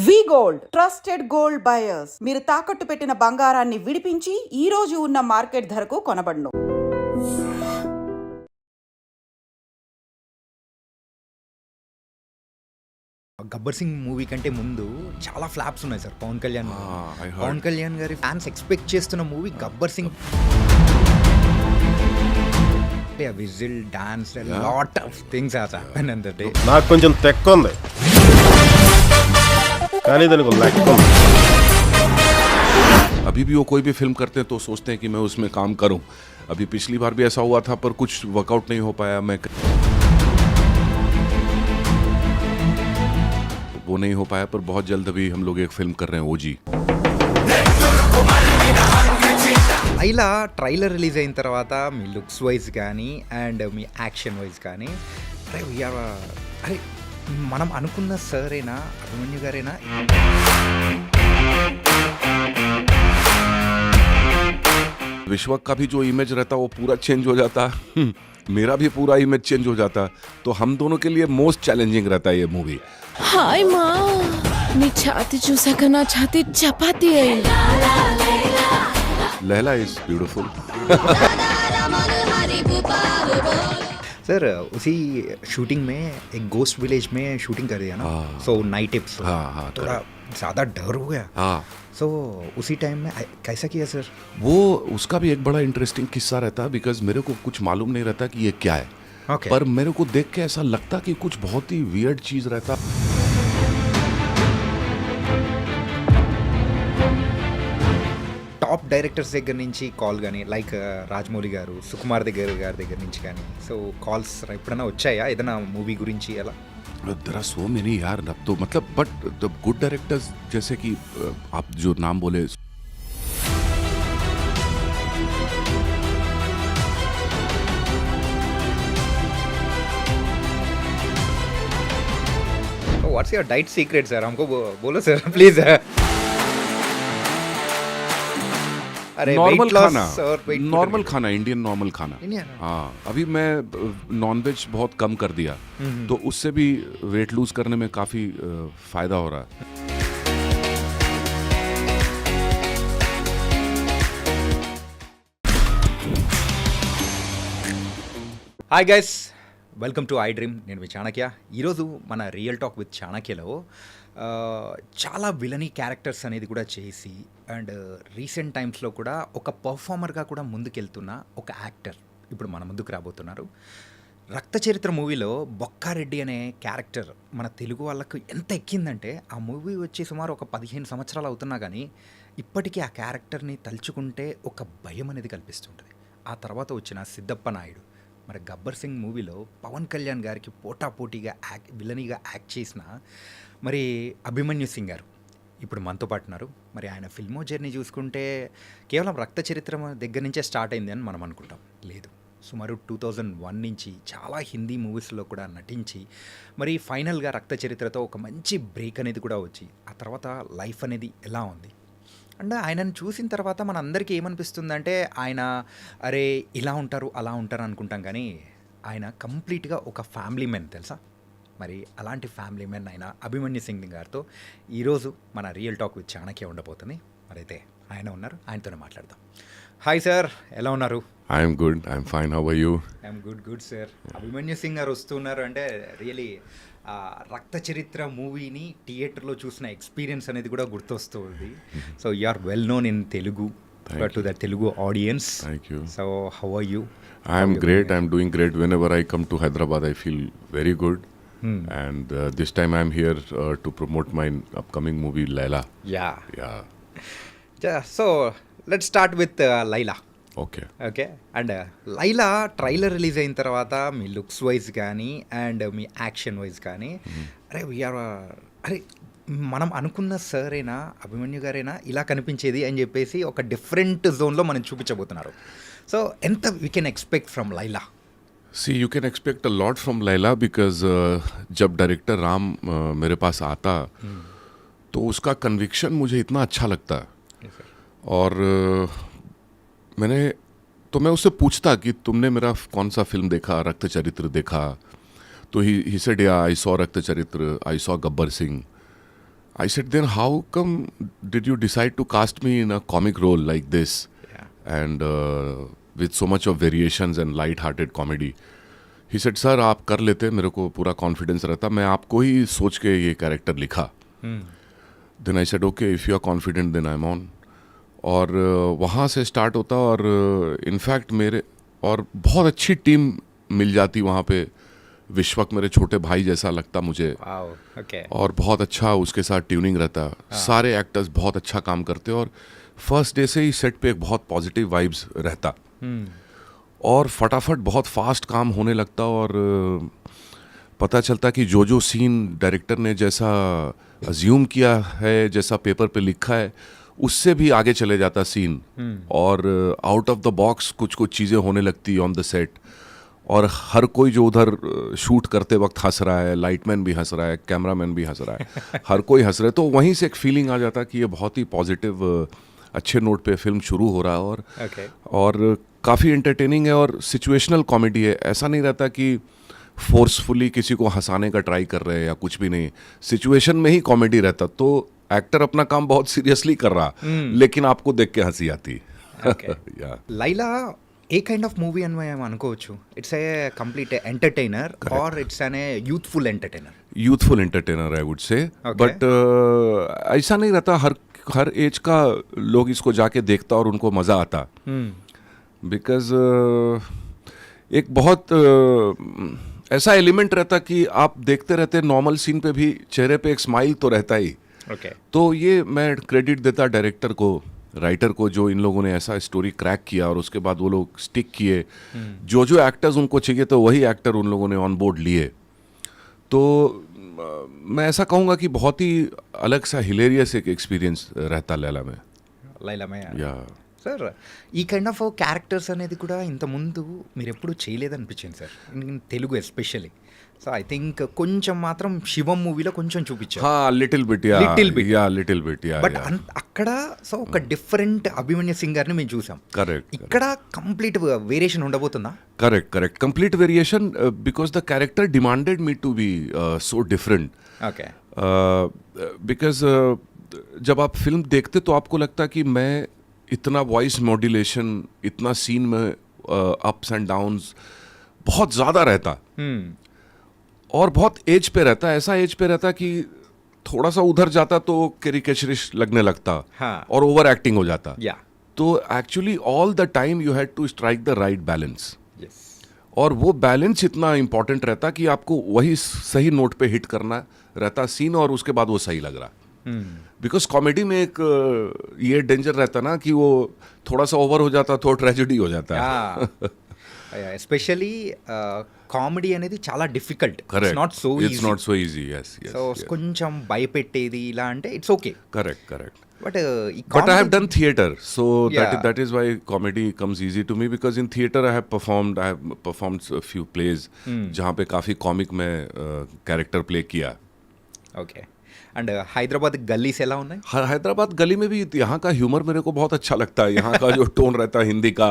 వి gold trusted gold buyers మీరు తాకట్టు పెట్టిన బంగారాన్ని విడిపించి ఈ రోజు ఉన్న మార్కెట్ ధరకు కొనబడును. గబ్బర్ సింగ్ మూవీ కంటే ముందు చాలా ఫ్లాప్స్ ఉన్నాయి sir. Pawan Kalyan I heard. Pawan Kalyan గారి ఫ్యాన్స్ ఎక్స్పెక్ట్ చేస్తున్న movie Gabbar Singh. Whistle dance lot of things has happen in the day. నాకు కొంచెం తెక్క ఉంది కానీ దానికి లెక్క ఉంది. अभी भी वो कोई भी फिल्म करते हैं तो सोचते हैं कि मैं उसमें काम करूं. अभी पिछली बार भी ऐसा हुआ था पर कुछ वर्कआउट नहीं हो पाया. मैं वो नहीं हो पाया पर बहुत जल्द अभी हम लोग एक फिल्म कर रहे हैं ओजी. లైలా ట్రైలర్ రిలీజ్ అయిన తర్వాత మీ లుక్స్ వైజ్ కానీ అండ్ మీ యాక్షన్ వైజ్ కానీ అరే మనం అనుకున్న సరేనా అభిమన్యు గారేనా? विश्व का भी जो इमेज रहता वो पूरा चेंज हो जाता. मेरा भी पूरा इमेज चेंज हो जाता. तो हम दोनों के लिए मोस्ट चैलेंजिंग रहता है ये मूवी. హాయ్ మా నీ ఛాతి చూసాక నా ఛాతి చపాతీ అయింది. Laila is beautiful. सर उसी शूटिंग में एक गोस्ट विलेज में शूटिंग कर दिया ना. सो नाइट टिप्स हाँ, थोड़ा ज़्यादा डर हो गया. हाँ, सो उसी टाइम में कैसा किया सर? वो उसका भी एक बड़ा इंटरेस्टिंग किस्सा रहता है बिकॉज मेरे को कुछ मालूम नहीं रहता कि ये क्या है. Okay. पर मेरे को देख के ऐसा लगता कि कुछ बहुत ही वियर्ड चीज रहता. టాప్ డైరెక్టర్స్ దగ్గర నుంచి కాల్ కానీ లైక్ రాజమౌళి గారు, సుకుమార్ గారి దగ్గర నుంచి కానీ సో కాల్స్ ఎప్పుడైనా వచ్చాయా ఏదైనా మూవీ గురించి అలా? देयर आर सो मेनी यार. अब तो मतलब बट द गुड डायरेक्टर्स जैसे कि आप जो नाम बोले what's your diet secret sir? हमको बोलो सर प्लीज. अरे नॉर्मल खाना, नॉर्मल नॉर्मल खाना, इंडियन नॉर्मल खाना. Indian? हाँ, अभी मैं नॉनवेज बहुत कम कर दिया तो उससे भी वेट लूज करने में काफी फायदा हो रहा है. Hi guys, welcome to I dream. నేను మీ చాణక్య. ఈరోజు మన రియల్ టాక్ విత్ చాణక్యలో చాలా విలనీ క్యారెక్టర్స్ అనేది కూడా చేసి అండ్ రీసెంట్ టైమ్స్లో కూడా ఒక పర్ఫార్మర్గా కూడా ముందుకెళ్తున్న ఒక యాక్టర్ ఇప్పుడు మన ముందుకు రాబోతున్నారు. రక్త చరిత్ర మూవీలో బొక్కారెడ్డి అనే క్యారెక్టర్ మన తెలుగు వాళ్ళకు ఎంత ఎక్కిందంటే ఆ మూవీ వచ్చి సుమారు ఒక 15 సంవత్సరాలు అవుతున్నా కానీ ఇప్పటికీ ఆ క్యారెక్టర్ని తలుచుకుంటే ఒక భయం అనేది కల్పిస్తుంటుంది. ఆ తర్వాత వచ్చిన సిద్ధప్ప నాయుడు, మరి గబ్బర్ సింగ్ మూవీలో పవన్ కళ్యాణ్ గారికి పోటాపోటీగా విలనీగా యాక్ట్ చేసిన మరి అభిమన్యు సింగ్ గారు ఇప్పుడు మనతో పాటు ఉన్నారు. మరి ఆయన ఫిల్మో జర్నీ చూసుకుంటే కేవలం రక్త చరిత్ర దగ్గర నుంచే స్టార్ట్ అయింది అని మనం అనుకుంటాం. లేదు, సుమారు 2001 నుంచి చాలా హిందీ మూవీస్లో కూడా నటించి మరి ఫైనల్గా రక్త చరిత్రతో ఒక మంచి బ్రేక్ అనేది కూడా వచ్చి ఆ తర్వాత లైఫ్ అనేది ఎలా ఉంది అండ్ ఆయనను చూసిన తర్వాత మన అందరికీ ఏమనిపిస్తుందంటే ఆయన అరే ఇలా ఉంటారు అలా ఉంటారు అనుకుంటాం, కానీ ఆయన కంప్లీట్గా ఒక ఫ్యామిలీ మెన్ తెలుసా. మరి అలాంటి ఫ్యామిలీ మెన్ ఆయన అభిమన్యు సింగ్ గారితో ఈరోజు మన రియల్ టాక్ విత్ చాణక్య ఉండబోతుంది. మరైతే ఆయన ఉన్నారు, ఆయనతోనే మాట్లాడదాం. హాయ్ సార్, ఎలా ఉన్నారు? I'm good, I'm fine. How are you? I'm good sir. Abhimanyu Singh garu వస్తున్నారు అంటే రియలీ రక్త చరిత్ర మూవీని థియేటర్లో చూసిన ఎక్స్పీరియన్స్ అనేది కూడా గుర్తొస్తుంది. So you are well known in Telugu to the Telugu audience. Thank you. So how are you? I'm great, I'm doing great. Whenever I come to Hyderabad I feel very good. And this time I'm here to promote my upcoming movie Laila. Yeah. So let's start with Laila. Okay. And Laila trailer release అయిన తర్వాత మీ looks wise కానీ and me action wise కానీ అరే మనం అనుకున్న సరేనా అభిమన్యు గారేనా ఇలా కనిపించేది అని చెప్పేసి ఒక డిఫరెంట్ జోన్లో మనం చూపించబోతున్నారు. సో ఎంత we can expect from Laila? See, you can expect a lot from Laila because जब डायरेक्टर राम मेरे पास आता तो उसका कन्विक्शन मुझे इतना अच्छा लगता है. और मैं उससे पूछता कि तुमने मेरा कौन सा फिल्म देखा, रक्त चरित्र देखा? तो ही सेड या आई सॉ रक्त चरित्र, I saw Gabbar Singh. I said, then how come did you decide to cast me in a comic role like this? Yeah. And with so much of variations and light-hearted comedy. He said, sir, आप कर लेते, मेरे को पूरा confidence रहता, मैं आपको ही सोच के ये कैरेक्टर लिखा. Then I said, okay, if you are confident, then I'm on. और वहाँ से स्टार्ट होता और इनफैक्ट मेरे और बहुत अच्छी टीम मिल जाती वहाँ पे. विश्वक मेरे छोटे भाई जैसा लगता मुझे. Wow, okay. और बहुत अच्छा उसके साथ ट्यूनिंग रहता. सारे एक्टर्स बहुत अच्छा काम करते और फर्स्ट डे से ही सेट पे एक बहुत पॉजिटिव वाइब्स रहता. और फटाफट बहुत फास्ट काम होने लगता और पता चलता कि जो सीन डायरेक्टर ने जैसा अज्यूम किया है, जैसा पेपर पे लिखा है, उससे भी आगे चले जाता सीन. और आउट ऑफ द बॉक्स कुछ चीज़ें होने लगती ऑन द सेट. और हर कोई जो उधर शूट करते वक्त हंस रहा है, लाइटमैन भी हंस रहा है, कैमरामैन भी हंस रहा है, हर कोई हंस रहा है. तो वहीं से एक फीलिंग आ जाता कि ये बहुत ही पॉजिटिव अच्छे नोट पे फिल्म शुरू हो रहा है. और काफ़ी एंटरटेनिंग है और सिचुएशनल कॉमेडी है. ऐसा नहीं रहता कि फोर्सफुली किसी को हंसाने का ट्राई कर रहे हैं या कुछ भी नहीं. सिचुएशन में ही कॉमेडी रहता. तो एक्टर अपना काम बहुत सीरियसली कर रहा, लेकिन आपको देख के हंसी आती. Laila a kind of movie అని మేము అనుకోవచ్చు? It's a complete entertainer or it's an a youthful entertainer? Youthful entertainer I would say. But ऐसा नहीं रहता हर एज का लोग इसको जाके देखता और उनको मज़ा आता. बिकॉज एक बहुत ऐसा एलिमेंट रहता कि आप देखते रहते नॉर्मल सीन पे भी चेहरे पे एक स्माइल तो रहता ही. ఓకే. तो ये मैं क्रेडिट देता डायरेक्टर को, राइटर को, जो इन लोगों ने ऐसा स्टोरी क्रैक किया और उसके बाद वो लोग स्टिक किए. जो एक्टर्स उनको चाहिए तो वही एक्टर उन लोगों ने ऑन बोर्ड लिए. तो मैं ऐसा कहूँगा कि बहुत ही अलग सा हिलेरियस एक एक्सपीरियंस रहता लैला में. లైలామే. या సార్, ఈ కైండ్ ఆఫ్ క్యారెక్టర్స్ అనేది కూడా ఇంతకుముందు మీరు ఎప్పుడు చేయలేదనిపించింది sir, in Telugu especially. So I think కొంచెం మాత్రం శివం మూవీలో కొంచెం చూపించారు. हाँ लिटिल बिट या బట్ అక్కడ సో ఒక డిఫరెంట్ అభిమన్యు సింగర్ని మేము చూసాం. करेक्ट ఇక్కడ కంప్లీట్ వేరియేషన్ ఉండబోతుందా? Correct complete variation because the character demanded me to be so different. Okay. Because जब आप फिल्म देखते तो आपको लगता कि मैं इतना वॉइस मॉड्यूलेशन, इतना सीन में अप्स एंड डाउन्स बहुत ज़्यादा रहता और बहुत एज पे रहता. ऐसा एज पे रहता कि थोड़ा सा उधर जाता तो कैरिकेचरिश लगने लगता. हाँ. और ओवर एक्टिंग हो जाता. యా. तो actually all the time you had to strike the right balance. Yes. और वो बैलेंस इतना इंपॉर्टेंट रहता कि आपको वही सही नोट पे हिट करना रहता सीन और उसके बाद वो सही लग रहा. बिकॉज कॉमेडी में एक ये डेंजर रहता ना कि वो थोड़ा सा ओवर हो जाता तो ट्रेजेडी हो जाता है. ఎస్పెషలీ కామెడీ అనేది చాలా difficult. Correct. Not so It's easy. not so easy. Yes. So కొంచెం భయపెట్టేది ఇలా అంటే ఇట్స్ ఓకే. Correct. బట్ ఈ But I have done theater, so Yeah. that is why comedy comes easy to me, because in theater I have performed a few plays जहाँ पे काफ़ी comic में character play किया. Okay. And Hyderabad gallis ఎలా ఉన్నాయి? हैदराबाद गली में भी यहाँ का ह्यूमर मेरे को बहुत अच्छा लगता है. यहाँ का जो टोन रहता है हिंदी का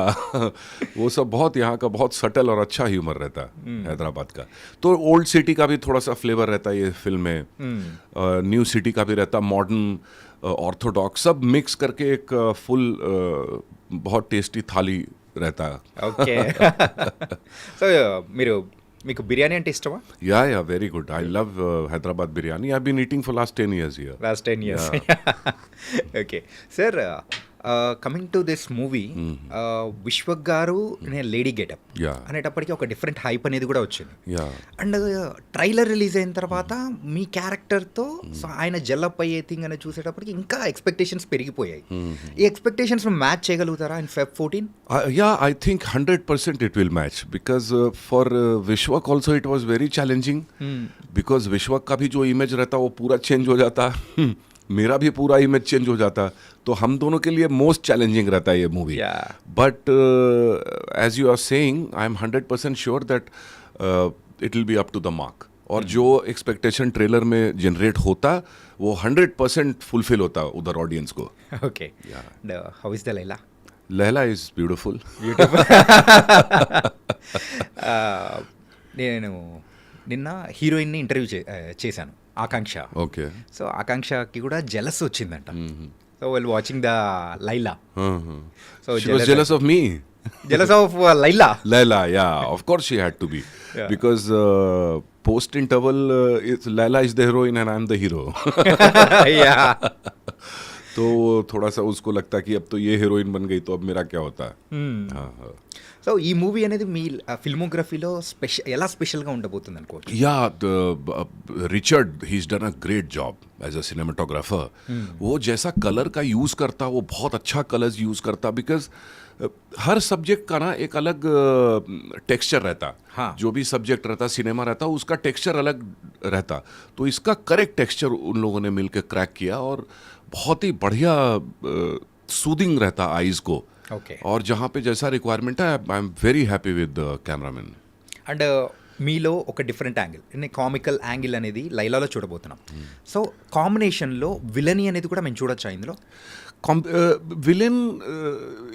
वो सब बहुत यहाँ का बहुत सटल और अच्छा ह्यूमर रहता है हैदराबाद का. तो ओल्ड सिटी का भी थोड़ा सा फ्लेवर रहता है ये फिल्म में. न्यू सिटी का भी रहता, मॉडर्न, ऑर्थोडॉक्स, सब मिक्स करके एक फुल बहुत टेस्टी थाली रहता है. ఓకే. సో మీకు బిర్యానీ అంటే ఇష్టమా? Yeah, very good. I love Hyderabad biryani. I've been eating for last 10 years here. Last 10 years. Okay sir, coming to this movie, Vishwak గారు నేను లేడీ గెటప్ Yeah. అనేటప్పటికి ఒక డిఫరెంట్ హైప్ అనేది కూడా వచ్చింది. Yeah. అండ్ ట్రైలర్ రిలీజ్ అయిన తర్వాత మీ క్యారెక్టర్తో so ఆయన జల్లప్ అయ్యే థింగ్ అనేది చూసేటప్పటికి ఇంకా ఎక్స్పెక్టేషన్స్ పెరిగిపోయాయి. ఈ ఎక్స్పెక్టేషన్స్ మ్యాచ్ చేయగలుగుతారా in Feb 14? Yeah, I think 100% it will match, because for Vishwak also it was very challenging, because Vishwak का भी जो इमेज रहता वो पूरा चेंज हो जाता. मेरा भी पूरा इमेज चेंज हो जाता. तो हम दोनों के लिए मोस्ट चैलेंजिंग रहता है ये movie. Yeah. But as you are saying, I am 100% sure that it will be up to the mark. और जो एक्सपेक्टेशन ट्रेलर में जनरेट होता वो 100% फुलफिल होता उधर ऑडियंस को. Okay. And how is the Laila? Laila is beautiful. నేను నిన్న హీరోయిన్ని ఇంటర్వ్యూ చేశాను. ఆకాంక్ష. Okay. సో ఆకాంక్షకి కూడా జెలస్ వచ్చిందంట. So well watching the Laila. So She was jealous of me. Jealous of Laila. Laila, yeah, of course she had to be. Yeah. Because post interval, Laila is the heroine and I'm the hero. Yeah. तो थोड़ा सा उसको लगता कि अब तो ये heroine बन गई तो अब मेरा क्या होता है. हाँ, हाँ. సో ఈ మూవీ అనేది మీ ఫిల్మోగ్రఫీలో ఎలా స్పెషల్గా ఉండబోతుంది అనుకోవచ్చు? Yeah, Richard, he's done a great job as a cinematographer. वो जैसा कलर का यूज करता वो बहुत अच्छा कलर्स यूज करता बिकॉज हर सब्जेक्ट का ना एक अलग टेक्सचर रहता. हाँ. जो भी सब्जेक्ट रहता सिनेमा रहता उसका टेक्सचर अलग रहता. तो इसका करेक्ट टेक्सचर उन लोगों ने मिलकर क्रैक किया और बहुत ही बढ़िया सूदिंग रहता आईज को. ఓకే. और जहाँ पे जैसा रिक्वायरमेंट है I am very happy with cameraman. And మీలో ఒక డిఫరెంట్ యాంగిల్ అంటే కామికల్ యాంగిల్ అనేది లైలాలో చూడబోతున్నాం. సో కాంబినేషన్లో విలనీ అనేది కూడా మేము చూడొచ్చా ఇందులో? Villain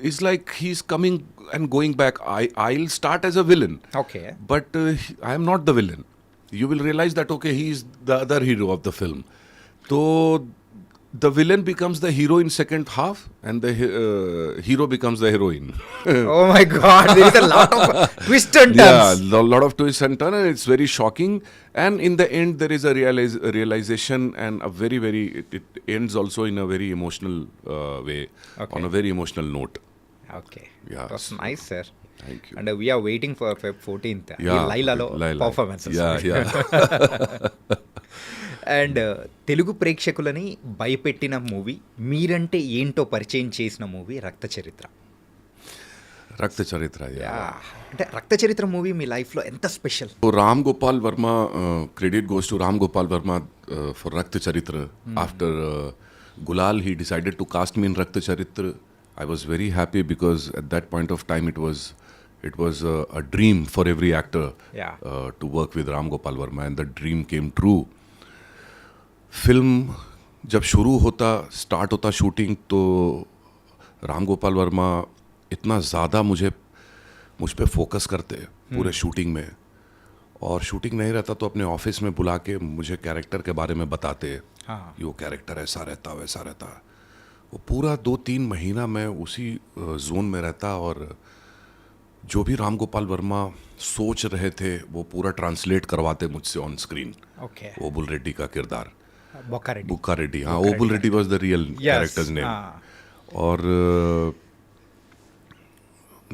is like he's coming and going back. I'll start as a villain, okay. but I am not the villain. You will realize that okay, he is the other hero of the film. So the villain becomes the hero in second half, and the hero becomes the heroine. Oh my God, there is a lot of twist and turns. Yeah, a lot of twists and turns, and it's very shocking. And in the end, there is a realization, and a very, very. It ends also in a very emotional way, Okay. on a very emotional note. Okay. Yeah, that's so- nice sir. Thank you. And we're waiting for Feb 14th Yeah, లైలాలో Laila. Performances. Yeah. And Telugu ప్రేక్షకులని భయపెట్టిన movie, మీరంటే ఏంటో పరిచయం చేసిన movie రక్త చరిత్ర. रक्त चरित्र, yeah. అంటే రక్త చరిత్ర మూవీ మీ లైఫ్లో ఎంత special? So Ram Gopal Verma, credit goes to Ram Gopal Verma for Rakt Charitra. After Gulal, he decided to cast me in Rakt Charitra. I was very happy because at that point of time it was a dream for every actor. Yeah. To work with Ram Gopal Verma, and the dream came true. Film जब शुरू होता start होता shooting तो राम गोपाल वर्मा इतना ज़्यादा मुझ पे focus करते पूरे शूटिंग में, और शूटिंग नहीं रहता तो अपने ऑफिस में बुला के मुझे कैरेक्टर के बारे में बताते. हाँ. ये वो कैरेक्टर ऐसा रहता वैसा रहता. वो पूरा 2-3 महीना मैं उसी जोन में रहता, और जो भी राम गोपाल वर्मा सोच रहे थे वो पूरा ट्रांसलेट करवाते मुझसे on screen. Okay. Obul Reddy का किरदार, బొక్కారెడ్డి. बुक्का रेड्डी. हाँ, Obul Reddy was the real characters name. और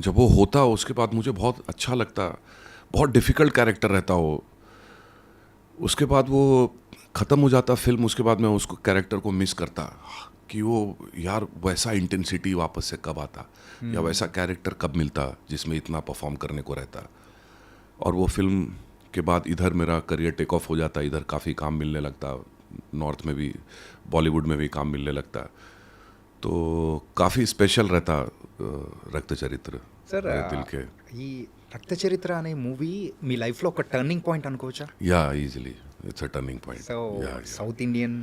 जब वो होता उसके बाद मुझे बहुत अच्छा लगता. बहुत डिफ़िकल्ट कैरेक्टर रहता वो. उसके बाद वो ख़त्म हो जाता फिल्म, उसके बाद मैं उसको कैरेक्टर को मिस करता कि वो यार वैसा इंटेंसिटी वापस से कब आता, या वैसा कैरेक्टर कब मिलता जिसमें इतना परफॉर्म करने को रहता. और वो फिल्म के बाद इधर मेरा करियर टेक ऑफ हो जाता, इधर काफ़ी काम मिलने लगता, नॉर्थ में भी बॉलीवुड में भी काम मिलने लगता. तो काफ़ी स्पेशल रहता रक्त चरित्र సార్ मेरे दिल के. ఈ రక్త చరిత్ర అనే మూవీ మీ లైఫ్లో ఒక టర్నింగ్ పాయింట్ అనుకోవచ్చా? या easily it's a turning point. So south Indian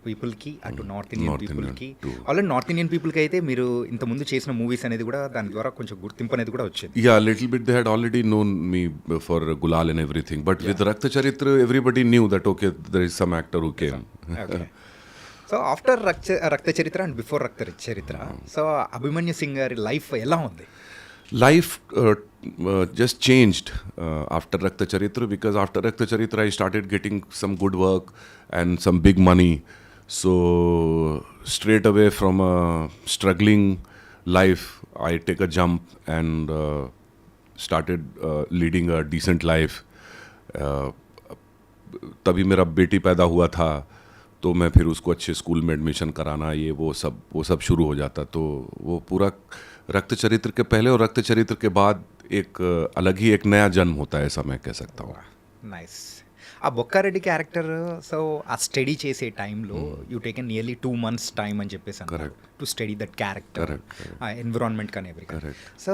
పీపుల్కి అటు నార్త్ ఇండియన్ North Indian పీపుల్కి, too. ఆల్రెడీ నార్త్ ఇండియన్ పీపుల్కి అయితే మీరు ఇంతకుముందు చేసిన మూవీస్ అనేది కూడా దాని ద్వారా కొంచెం గుర్తింపు అనేది కూడా వచ్చింది. Yeah, a little bit they had already known me for Gulal and everything, but with Rakta Charitra everybody knew that okay, there is some actor who came. Okay. So after Rakta చరిత్ర అండ్ బిఫోర్ రక్త చరిత్ర, so Abhimanyu Singh గారి life ఎలా ఉంది? Life just changed after Rakta Charitra, because after Rakta Charitra I started getting some good work and some big money. So straight away from a struggling life I take a jump and started leading a decent life. तभी मेरा बेटी पैदा हुआ था, तो मैं फिर उसको अच्छे स्कूल में एडमिशन कराना, ये वो सब शुरू हो जाता. तो वो पूरा रक्त चरित्र के पहले और रक्त चरित्र के बाद एक अलग ही एक नया जन्म होता है, ऐसा मैं कह सकता हूँ. నైస్. ఆ బొక్కారెడ్డి క్యారెక్టర్, సో ఆ స్టడీ చేసే టైంలో you taken nearly 2 months time అని చెప్పేసి అన్నారు టు స్టడీ దట్ క్యారెక్టర్, ఆ ఎన్విరాన్మెంట్ కానీ ఎవరికి. సో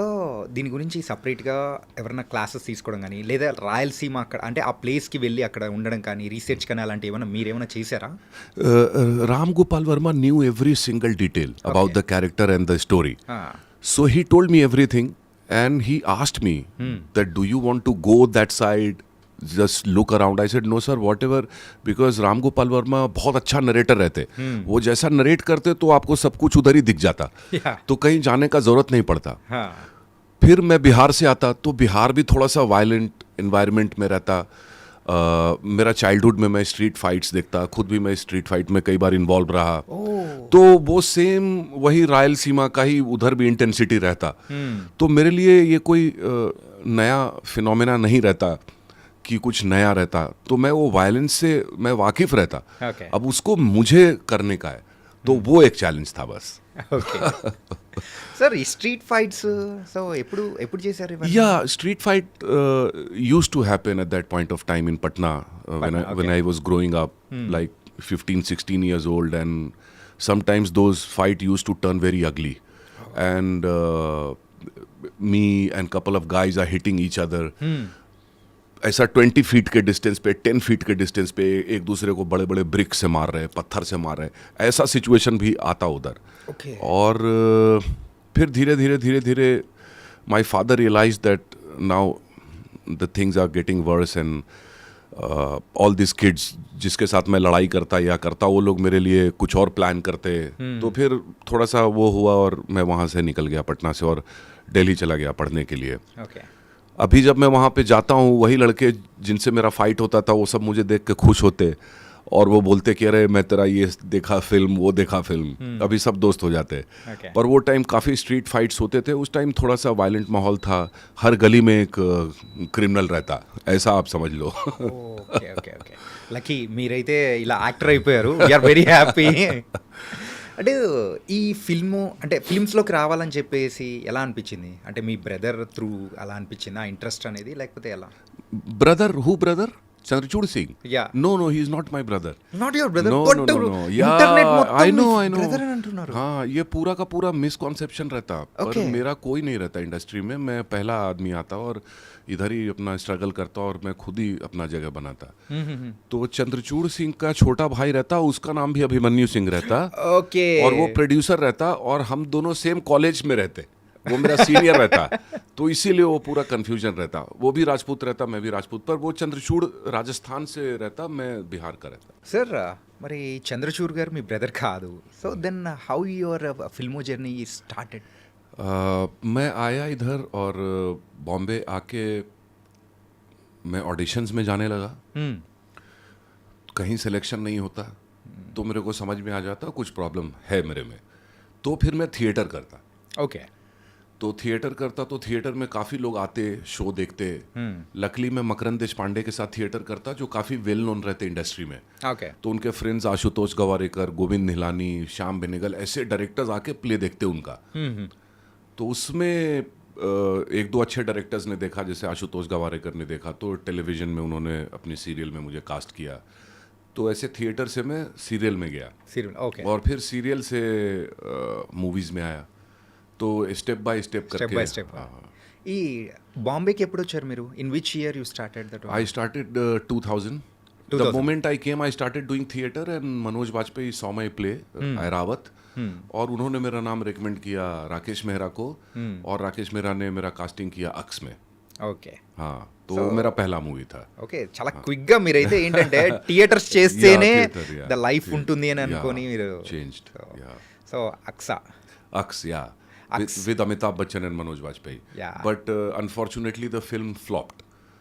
దీని గురించి సపరేట్గా ఎవరైనా క్లాసెస్ తీసుకోవడం కానీ, లేదా రాయలసీమ అక్కడ అంటే ఆ ప్లేస్కి వెళ్ళి అక్కడ ఉండడం కానీ, రీసెర్చ్ కానీ అలాంటి ఏమైనా మీరేమైనా చేశారా? Ram Gopal Verma knew every single detail about the character and the story. So he told me everything, and he asked me that do you want to go that side just look around. I said no sir, whatever, because Ram Gopal Varma बहुत अच्छा narrator रहते. वो जैसा narrate करते तो आपको सब कुछ उधर ही दिख जाता. Yeah. तो कहीं जाने का जरूरत नहीं पड़ता. हाँ. फिर मैं बिहार से आता तो बिहार भी थोड़ा सा वायलेंट इन्वायरमेंट में रहता. मेरा चाइल्डहुड में मैं स्ट्रीट फाइट्स देखता, खुद भी मैं स्ट्रीट फाइट में कई बार इन्वॉल्व रहा. तो वो सेम वही रायलसीमा का ही उधर भी इंटेंसिटी रहता. तो मेरे लिए ये कोई नया फिनोमेना नहीं रहता कि कुछ नया रहता. तो मैं वो वायलेंस से मैं वाकिफ रहता. Okay. अब उसको मुझे करने का है, तो वो एक चैलेंज था बस. ఓకే సార్ ఈ స్ట్రీట్ ఫైట్స్ సో ఎప్పుడు చేశారు ఇవన్నీ? Yeah, street fight used to happen at that point of time in Patna, when I was growing up, like 15, 16 years old, and sometimes those fight used to turn very ugly. And me and couple of guys are hitting each other. ऐसा 20 feet के distance पे, 10 feet के distance पे एक दूसरे को बड़े बड़े ब्रिक से मार रहे, पत्थर से मार रहे. ऐसा सिचुएशन भी आता उधर. Okay. और फिर धीरे धीरे my father realise that now the things are getting worse, and all this kids जिसके साथ मैं लड़ाई करता वो लोग मेरे लिए कुछ और प्लान करते. तो फिर थोड़ा सा वो हुआ और मैं वहाँ से निकल गया पटना से और दिल्ली चला गया पढ़ने के लिए. ఓకే अभी जब मैं वहाँ पे जाता हूँ, वही लड़के जिनसे मेरा फाइट होता था वो सब मुझे देख के खुश होते और वो बोलते कि अरे मैं तेरा ये देखा फिल्म, वो देखा फिल्म. अभी सब दोस्त हो जाते. Okay. पर वो टाइम काफ़ी स्ट्रीट फाइट्स होते थे. उस टाइम थोड़ा सा वायलेंट माहौल था. हर गली में एक क्रिमिनल रहता, ऐसा आप समझ लो. ఓకే ఓకే ఓకే లక్కీ మీరైతే ఇలా యాక్టర్ అయిపోయారు. We are very happy. అంటే ఈ ఫిల్ము అంటే ఫిల్మ్స్లోకి రావాలని చెప్పేసి ఎలా అనిపించింది? అంటే మీ బ్రదర్ త్రూ అలా అనిపించింది ఆ ఇంట్రెస్ట్ అనేది, లేకపోతే ఎలా? Brother, who brother? Chandrachud Singh? Yeah. No, he is not my brother. Not your brother. No. Internet Yeah, మొత్తం I know. బ్రదర్ అని అంటున్నారు. हाँ, ये पूरा का पूरा मिसकॉन्सेप्शन रहता. पर Okay. मेरा कोई नहीं रहता इंडस्ट्री में. मैं पहला आदमी आता और इधर ही अपना स्ट्रगल करता और मैं खुद ही अपना जगह बनाता. तो चंद्रचूड़ सिंह का छोटा भाई रहता, उसका नाम भी अभिमन्यु सिंह रहता. ఓకే और वो प्रोड्यूसर रहता और हम दोनों सेम कॉलेज में रहते. वो मेरा सीनियर रहता, तो इसीलिए वो पूरा कंफ्यूजन रहता. वो भी राजपूत रहता, मैं भी राजपूत. पर वो चंद्रचूड़ राजस्थान से रहता, मैं बिहार का रहता. సార్ మరి చంద్రచూర్ గారు మీ బ్రదర్ కాదు. So then how your filmy journey started? मैं आया इधर और बॉम्बे आके मैं ऑडिशंस में जाने लगा. कहीं सिलेक्शन नहीं होता तो मेरे को समझ में आ जाता कुछ प्रॉब्लम है मेरे में. तो फिर मैं थिएटर करता. ఓకే तो थिएटर करता तो थिएटर में काफ़ी लोग आते, शो देखते. लकली मैं मकरंद देशपांडे के साथ थिएटर करता, जो काफ़ी वेल नोन रहते इंडस्ट्री में. ఓకే तो उनके फ्रेंड्स आशुतोष गवारेकर, गोविंद निहलानी, श्याम बेनेगल, ऐसे डायरेक्टर्स आके प्ले देखते उनका. तो उसमें एक दो अच्छे डायरेक्टर्स ने देखा, जैसे आशुतोष गवारेकर ने देखा तो टेलीविज़न में उन्होंने अपनी सीरियल में मुझे कास्ट किया. तो ऐसे थिएटर से मैं सीरियल में गया సీరియల్ ఓకే और फिर सीरियल से मूवीज़ में आया. तो स्टेप बाय स्टेप స్టెప్ करके బై స్టెప్. ఈ బాంబేకి ఎప్పుడు వచ్చారు మీరు? In which year you started that? I started 2000. The 2000. moment I came, I started doing theater and Manoj Bajpayee saw my play, Airawat. और उन्होंने मेरा नाम रिकमेंड किया राकेश मेहरा को, और राकेश मेहरा ने मेरा कास्टिंग किया अक्स में. ఓకే हाँ, तो वो मेरा पहला मूवी था. ఓకే చాలా క్విక్ గా మీరైతే ఏంటంటే థియేటర్స్ చేస్తేనే Yeah, theatre, yeah. The life Yeah. ఉంటుంది అని అనుకొని Yeah, మీరు changed. Yeah. సో అక్సా Aks, yeah. Aks. With Amitabh Bachchan and Manoj Bajpayee. Yeah. But unfortunately the film flopped.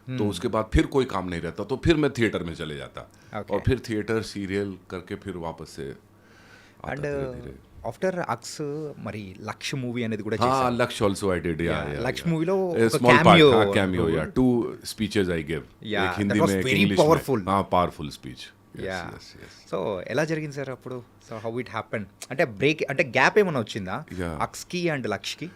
तो उसके बाद फिर कोई काम नहीं रहता, तो फिर मैं थिएटर में चले जाता. Okay. और फिर थिएटर सीरियल करके फिर वापस से आता అండ్ धीरे-धीरे. ఆఫ్టర్ అక్స్ మరి లక్ష మూవీ అనేది కూడా हाँ, చేశారు. Laksh also I did. Yeah, Yeah, yeah. Laksh yeah. movie లో A ఒక small cameo part, हाँ, cameo, role. yeah. 2 speeches I gave. Yeah, एक हिंदी that was में, एक very इंग्लिश में. powerful. हाँ, powerful speech. Yes, yeah yes, yes. So ఎలా జరిగింది సార్ అప్పుడు? So how it happen? అంటే బ్రేక్ అంటే గ్యాప్ ఏమైనా వచ్చిందా Yeah. అక్స్కి అండ్ లక్ష్కి?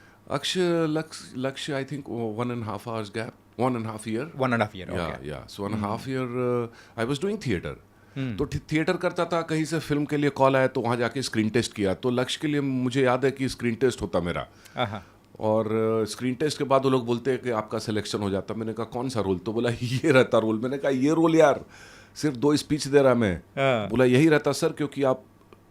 Laksh, I think 1.5 hours gap, 1.5 year. 1.5 year. Yeah, okay yeah. So 1.5 year I was doing theater. तो थिएटर करता था, कहीं से फिल्म के लिए कॉल आया तो वहाँ जाके स्क्रीन टेस्ट किया. तो लक्ष्य के लिए मुझे याद है कि स्क्रीन टेस्ट होता मेरा, ఆహా और स्क्रीन टेस्ट के बाद वो लोग बोलते हैं कि आपका सिलेक्शन हो जाता. मैंने कहा कौन सा रोल? तो बोला ये रहता रोल. मैंने कहा ये रोल यार, सिर्फ 2 स्पीच दे रहा मैं. हाँ. बोला यही रहता सर, क्योंकि आप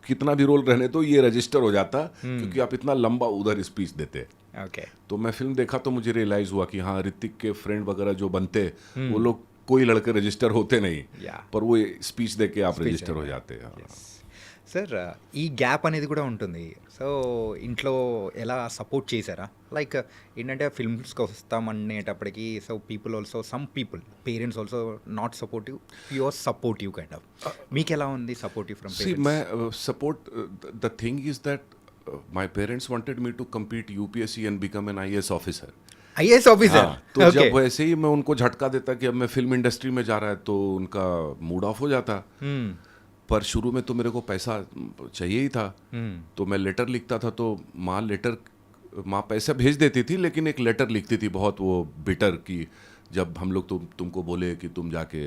कितना भी रोल रहने तो ये रजिस्टर हो जाता, क्योंकि आप इतना लंबा उधर स्पीच देते. ఓకే तो मैं फिल्म देखा तो मुझे रियलाइज़ हुआ कि हाँ, ऋतिक के फ्रेंड वगैरह जो बनते वो लोग कोई लड़के रजिस्टर होते नहीं, Yeah. पर वो स्पीच दे के आप Speech रजिस्टर हो देके. जाते हैं. సార్ ఈ గ్యాప్ అనేది కూడా ఉంటుంది. సో ఇంట్లో ఎలా సపోర్ట్ చేశారా? లైక్ ఏంటంటే ఫిల్మ్స్కి వస్తామనేటప్పటికి so people also some people parents also not supportive, your supportive kind of. మీకు ఎలా ఉంది సపోర్టివ్ ఫ్రమ్ See, పేరెంట్స్? मैं support. The thing is that my parents wanted me to compete UPSC and become an IAS officer. IAS officer. हाँ, तो जब वैसे ही मैं उनको झटका देता कि अब मैं फिल्म इंडस्ट्री में जा रहा है, तो उनका मूड ऑफ हो जाता. पर शुरू में तो मेरे को पैसा चाहिए ही था, तो मैं लेटर लिखता था, तो माँ पैसा भेज देती थी, लेकिन एक लेटर लिखती थी बहुत वो बिटर कि जब हम लोग तुमको बोले कि तुम जाके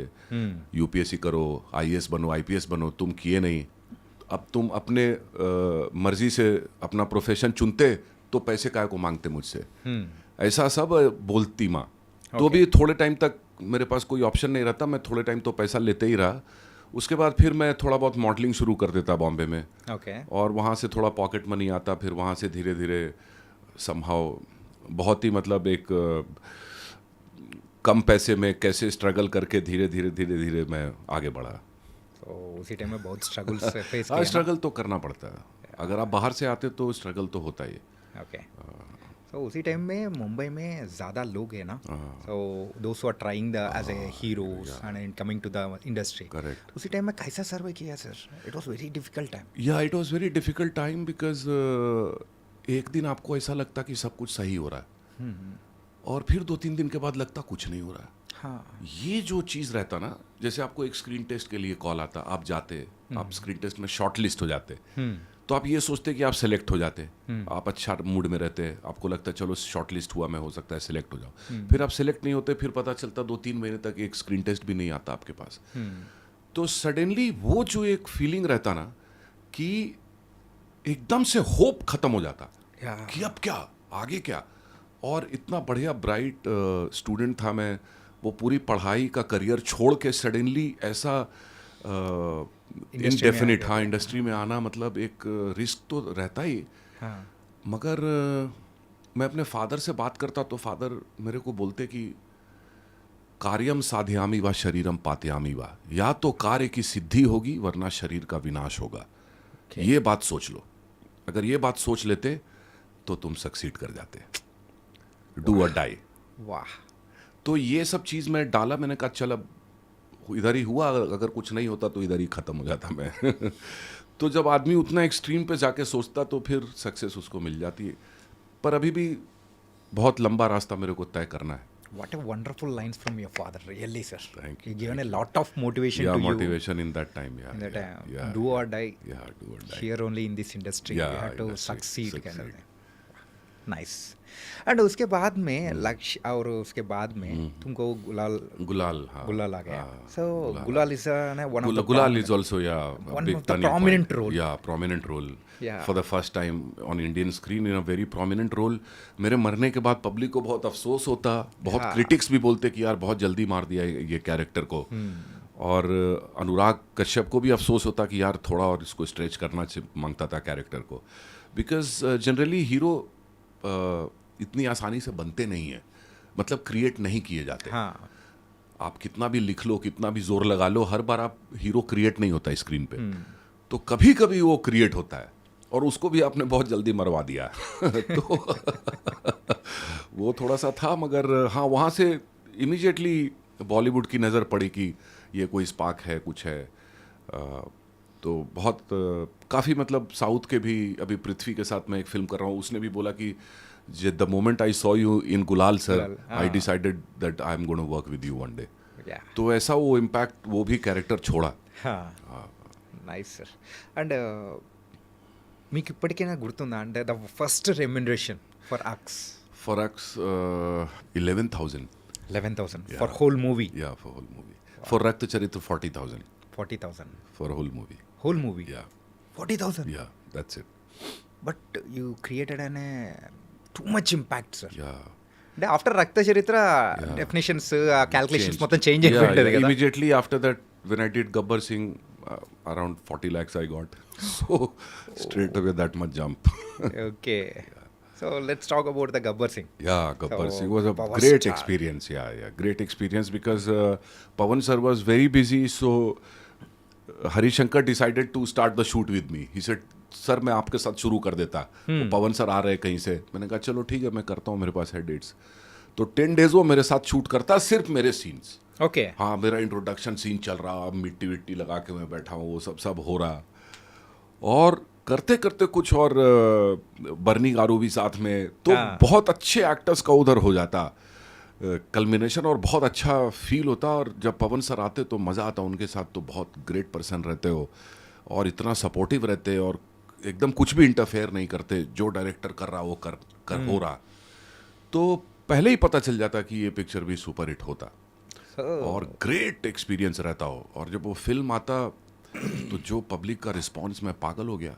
यूपीएससी करो, आईएएस बनो, आईपीएस बनो, तुम किए नहीं, अब तुम अपने मर्जी से अपना प्रोफेशन चुनते तो पैसे काहे को मांगते मुझसे. ऐसा सब बोलती माँ. तो भी थोड़े टाइम तक मेरे पास कोई ऑप्शन नहीं रहता, मैं थोड़े टाइम तो पैसा लेते ही रहा. उसके बाद फिर मैं थोड़ा बहुत मॉडलिंग शुरू कर देता बॉम्बे में, ఓకే. और वहाँ से थोड़ा पॉकेट मनी आता, फिर वहाँ से धीरे धीरे समहाउ बहुत ही मतलब एक कम पैसे में कैसे स्ट्रगल करके धीरे धीरे मैं आगे बढ़ा. సో उसी टाइम में बहुत स्ट्रगल्स फेस हाँ, किया. स्ट्रगल तो करना पड़ता है. अगर आप बाहर से आते तो स्ट्रगल तो होता ही है. ओके. तो उसी टाइम में मुंबई में ज़्यादा लोग हैं ना, so those who are trying the as a heroes and coming to the industry. Correct. उसी टाइम में कैसा सर्वे किया sir? It was very difficult time. या it was very difficult time because एक दिन आपको ऐसा लगता कि सब कुछ सही हो रहा है, और फिर 2-3 दिन के बाद लगता कुछ नहीं हो रहा है. हाँ. ये जो चीज़ रहता ना, जैसे आपको एक स्क्रीन टेस्ट के लिए कॉल आता, आप जाते, आप स्क्रीन टेस्ट में शॉर्ट लिस्ट हो जाते, तो आप ये सोचते कि आप सेलेक्ट हो जाते, आप अच्छा मूड में रहते, आपको लगता है चलो शॉर्ट लिस्ट हुआ, मैं हो सकता है सेलेक्ट हो जाऊँ. फिर आप सेलेक्ट नहीं होते, फिर पता चलता 2-3 महीने तक एक स्क्रीन टेस्ट भी नहीं आता आपके पास. तो सडनली वो जो एक फीलिंग रहता ना कि एकदम से होप खत्म हो जाता Yeah. कि अब क्या, आगे क्या. और इतना बढ़िया ब्राइट स्टूडेंट था मैं, वो पूरी पढ़ाई का करियर छोड़ के सडनली ऐसा इनडेफिनिट, हाँ, इंडस्ट्री में आना, मतलब एक रिस्क तो रहता ही. हाँ. मगर मैं अपने फादर से बात करता तो फादर मेरे को बोलते कि कार्यम साध्यामी वा शरीरम पात्यामी वा, या तो कार्य की सिद्धि होगी वरना शरीर का विनाश होगा. ये बात सोच लो. अगर ये बात सोच लेते तो तुम सक्सीड कर जाते. डू और डाई. वाह. तो ये सब चीज़ मैं डाला, मैंने कहा चल अब इधर ही हुआ, अगर कुछ नहीं होता तो इधर ही ख़त्म हो जाता मैं. तो जब आदमी उतना एक्सट्रीम पे जाके सोचता तो फिर सक्सेस उसको मिल जाती है. पर अभी भी बहुत लंबा रास्ता मेरे को तय करना है. What a wonderful lines from your father, really, sir. Thank you. Given a lot of motivation Yeah, to motivation in that time. Yeah, you. In that yeah, time, yeah, do or die. yeah, do or die. Here only in this industry, Yeah, you have to industry, succeed, kind of succeed. thing. Nice. And उसके बाद में लक्ष्य, और उसके बाद में तुमको गुलाल गुलाल, हाँ, गुलाल आ गया. हाँ, So गुलाल is one of the Gulal is also one a big of the turning prominent point. role. Yeah, prominent role. Yeah. For the first time on Indian screen in a very prominent role. मेरे मरने के बाद public को बहुत अफसोस होता, बहुत Yeah. Critics भी बोलते कि यार बहुत जल्दी मार दिया ये कैरेक्टर को. और अनुराग कश्यप को भी अफसोस होता कि यार थोड़ा और इसको स्ट्रेच करना मांगता था कैरेक्टर को. बिकॉज जनरली हीरो इतनी आसानी से बनते नहीं है, मतलब क्रिएट नहीं किए जाते. हाँ. आप कितना भी लिख लो, कितना भी जोर लगा लो, हर बार आप हीरो क्रिएट नहीं होता स्क्रीन पे. तो कभी कभी वो क्रिएट होता है, और उसको भी आपने बहुत जल्दी मरवा दिया. तो वो थोड़ा सा था. मगर हाँ, वहाँ से इमीडिएटली बॉलीवुड की नज़र पड़ी कि ये कोई स्पार्क है, कुछ है. तो बहुत काफ़ी मतलब साउथ के भी, अभी पृथ्वी के साथ मैं एक फिल्म कर रहा हूँ, उसने भी बोला कि the moment I saw you in Gulaal sir, I decided that I am gonna work with you one day. Yeah. तो ऐसा वो इम्पैक्ट वो भी कैरेक्टर छोड़ा. Nice sir. అండ్ మీకు ఇప్పటికైనా గుర్తుందా అంటే the first remuneration for Aks? For Aks 11,000. 11,000 for whole movie? Yeah, for whole movie. For Rakt Charitra 40,000. 40,000 For whole movie. Whole movie? Yeah, 40,000. yeah, that's it. But you created అనే too much impact sir. Yeah. అంటే after Rakta Charitra definitions, calculations Changed. మొత్తం change Yeah, అయిపోయింది yeah. కదా. Immediately after that, when I did Gabbar Singh, around 40 lakhs I got. So straight away that much jump. Okay. So let's talk about the Gabbar Singh. Yeah, Gabbar So, Singh was a power great star. experience. Yeah, great experience because Pawan sir was very busy. So Hari Shankar decided to start the shoot with me. He said, "sir मैं आपके साथ शुरू कर देता." तो पवन sir आ रहे हैं कहीं से, मैंने कहा चलो ठीक है मैं करता हूँ, मेरे पास है डेट्स. तो 10 डेज वो मेरे साथ शूट करता, सिर्फ मेरे सीन्स. Okay. हाँ, मेरा इंट्रोडक्शन सीन चल रहा, मिट्टी विट्टी लगा के मैं बैठा हूँ, वो सब हो रहा. और करते करते कुछ और बर्नी गारू भी साथ में, तो हाँ. बहुत अच्छे एक्टर्स का उधर हो जाता कल्मिनेशन, और बहुत अच्छा फील होता. और जब पवन सर आते तो मज़ा आता उनके साथ. तो बहुत ग्रेट पर्सन रहते हो और इतना सपोर्टिव रहते और एकदम कुछ भी इंटरफेयर नहीं करते. जो डायरेक्टर कर रहा वो कर हो रहा, तो पहले ही पता चल जाता कि ये पिक्चर भी सुपर हिट होता. So, और ग्रेट एक्सपीरियंस रहता हो. और जब वो फिल्म आता तो जो पब्लिक का रिस्पांस, मैं पागल हो गया.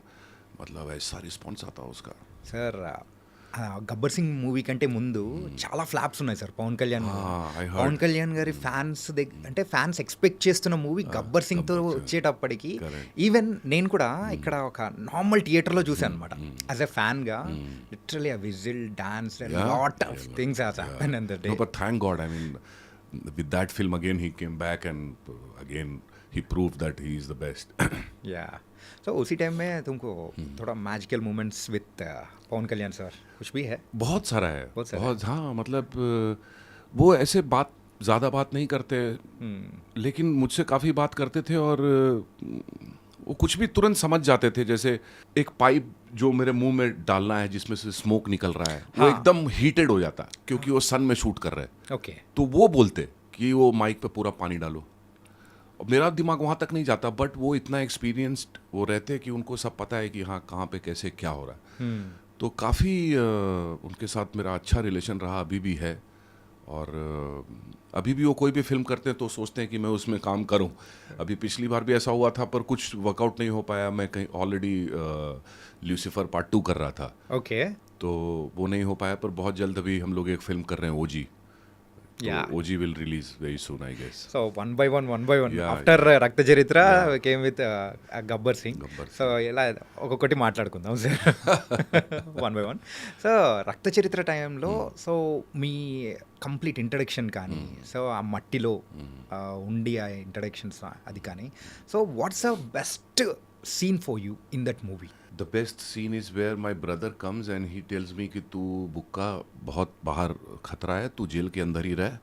मतलब ऐसा रिस्पांस आता उसका. సార్ గబ్బర్ సింగ్ మూవీ కంటే ముందు చాలా ఫ్లాప్స్ ఉన్నాయి sir Pawan Kalyan I heard. Pawan Kalyan గారి ఫ్యాన్స్ అంటే ఫ్యాన్స్ ఎక్స్పెక్ట్ చేస్తున్న మూవీ గబ్బర్ సింగ్ తో వచ్చేటప్పటికి ఈవెన్ నేను కూడా ఇక్కడ ఒక నార్మల్ థియేటర్ లో చూసాను అనమాట యాజ్ ఎ ఫ్యాన్ గా. Literally whistle dance lot of things has happen in the day. No, but thank God. I mean, with that film again he came back and again he proved that he is the best. या सो उसी time में तुमको थोड़ा magical moments with Pawan Kalyan sir कुछ भी है? बहुत सारा है. बहुत सारा बहुत. हाँ, मतलब वो ऐसे ज़्यादा बात नहीं करते, लेकिन मुझसे काफ़ी बात करते थे. और वो कुछ भी तुरंत समझ जाते थे. जैसे एक पाइप जो मेरे मुंह में डालना है जिसमें से स्मोक निकल रहा है, वो एकदम हीटेड हो जाता क्योंकि वो सन में शूट कर रहे हैं. ओके. तो वो बोलते कि वो माइक पे पूरा पानी डालो. और मेरा दिमाग वहाँ तक नहीं जाता, बट वो इतना एक्सपीरियंस्ड वो रहते कि उनको सब पता है कि हाँ कहाँ पे कैसे क्या हो रहा है. तो काफ़ी उनके साथ मेरा अच्छा रिलेशन रहा, अभी भी है. और अभी भी वो कोई भी फिल्म करते हैं तो सोचते हैं कि मैं उसमें काम करूं. अभी पिछली बार भी ऐसा हुआ था, पर कुछ वर्कआउट नहीं हो पाया. मैं कहीं ऑलरेडी ल्यूसीफर पार्ट 2 कर रहा था, ओके. तो वो नहीं हो पाया. पर बहुत जल्द अभी हम लोग एक फिल्म कर रहे हैं, OG. Yeah. OG will release very soon, I guess. So one by one Yeah, after Rakta Charitra came with Gabbar Singh. So ఇలా ఒక్కొక్కటి మాట్లాడుకుందాం sir one by one. So Rakta Charitra టైంలో సో మీ కంప్లీట్ ఇంట్రడక్షన్ కానీ, సో ఆ మట్టిలో ఉండి ఆ ఇంట్రడక్షన్స్ అది కానీ, so what's the best scene for you in that movie? The best scene is where my brother comes and he tells me कि तू बुक्का बहुत बाहर खतरा है, तू जेल के अंदर ही रह.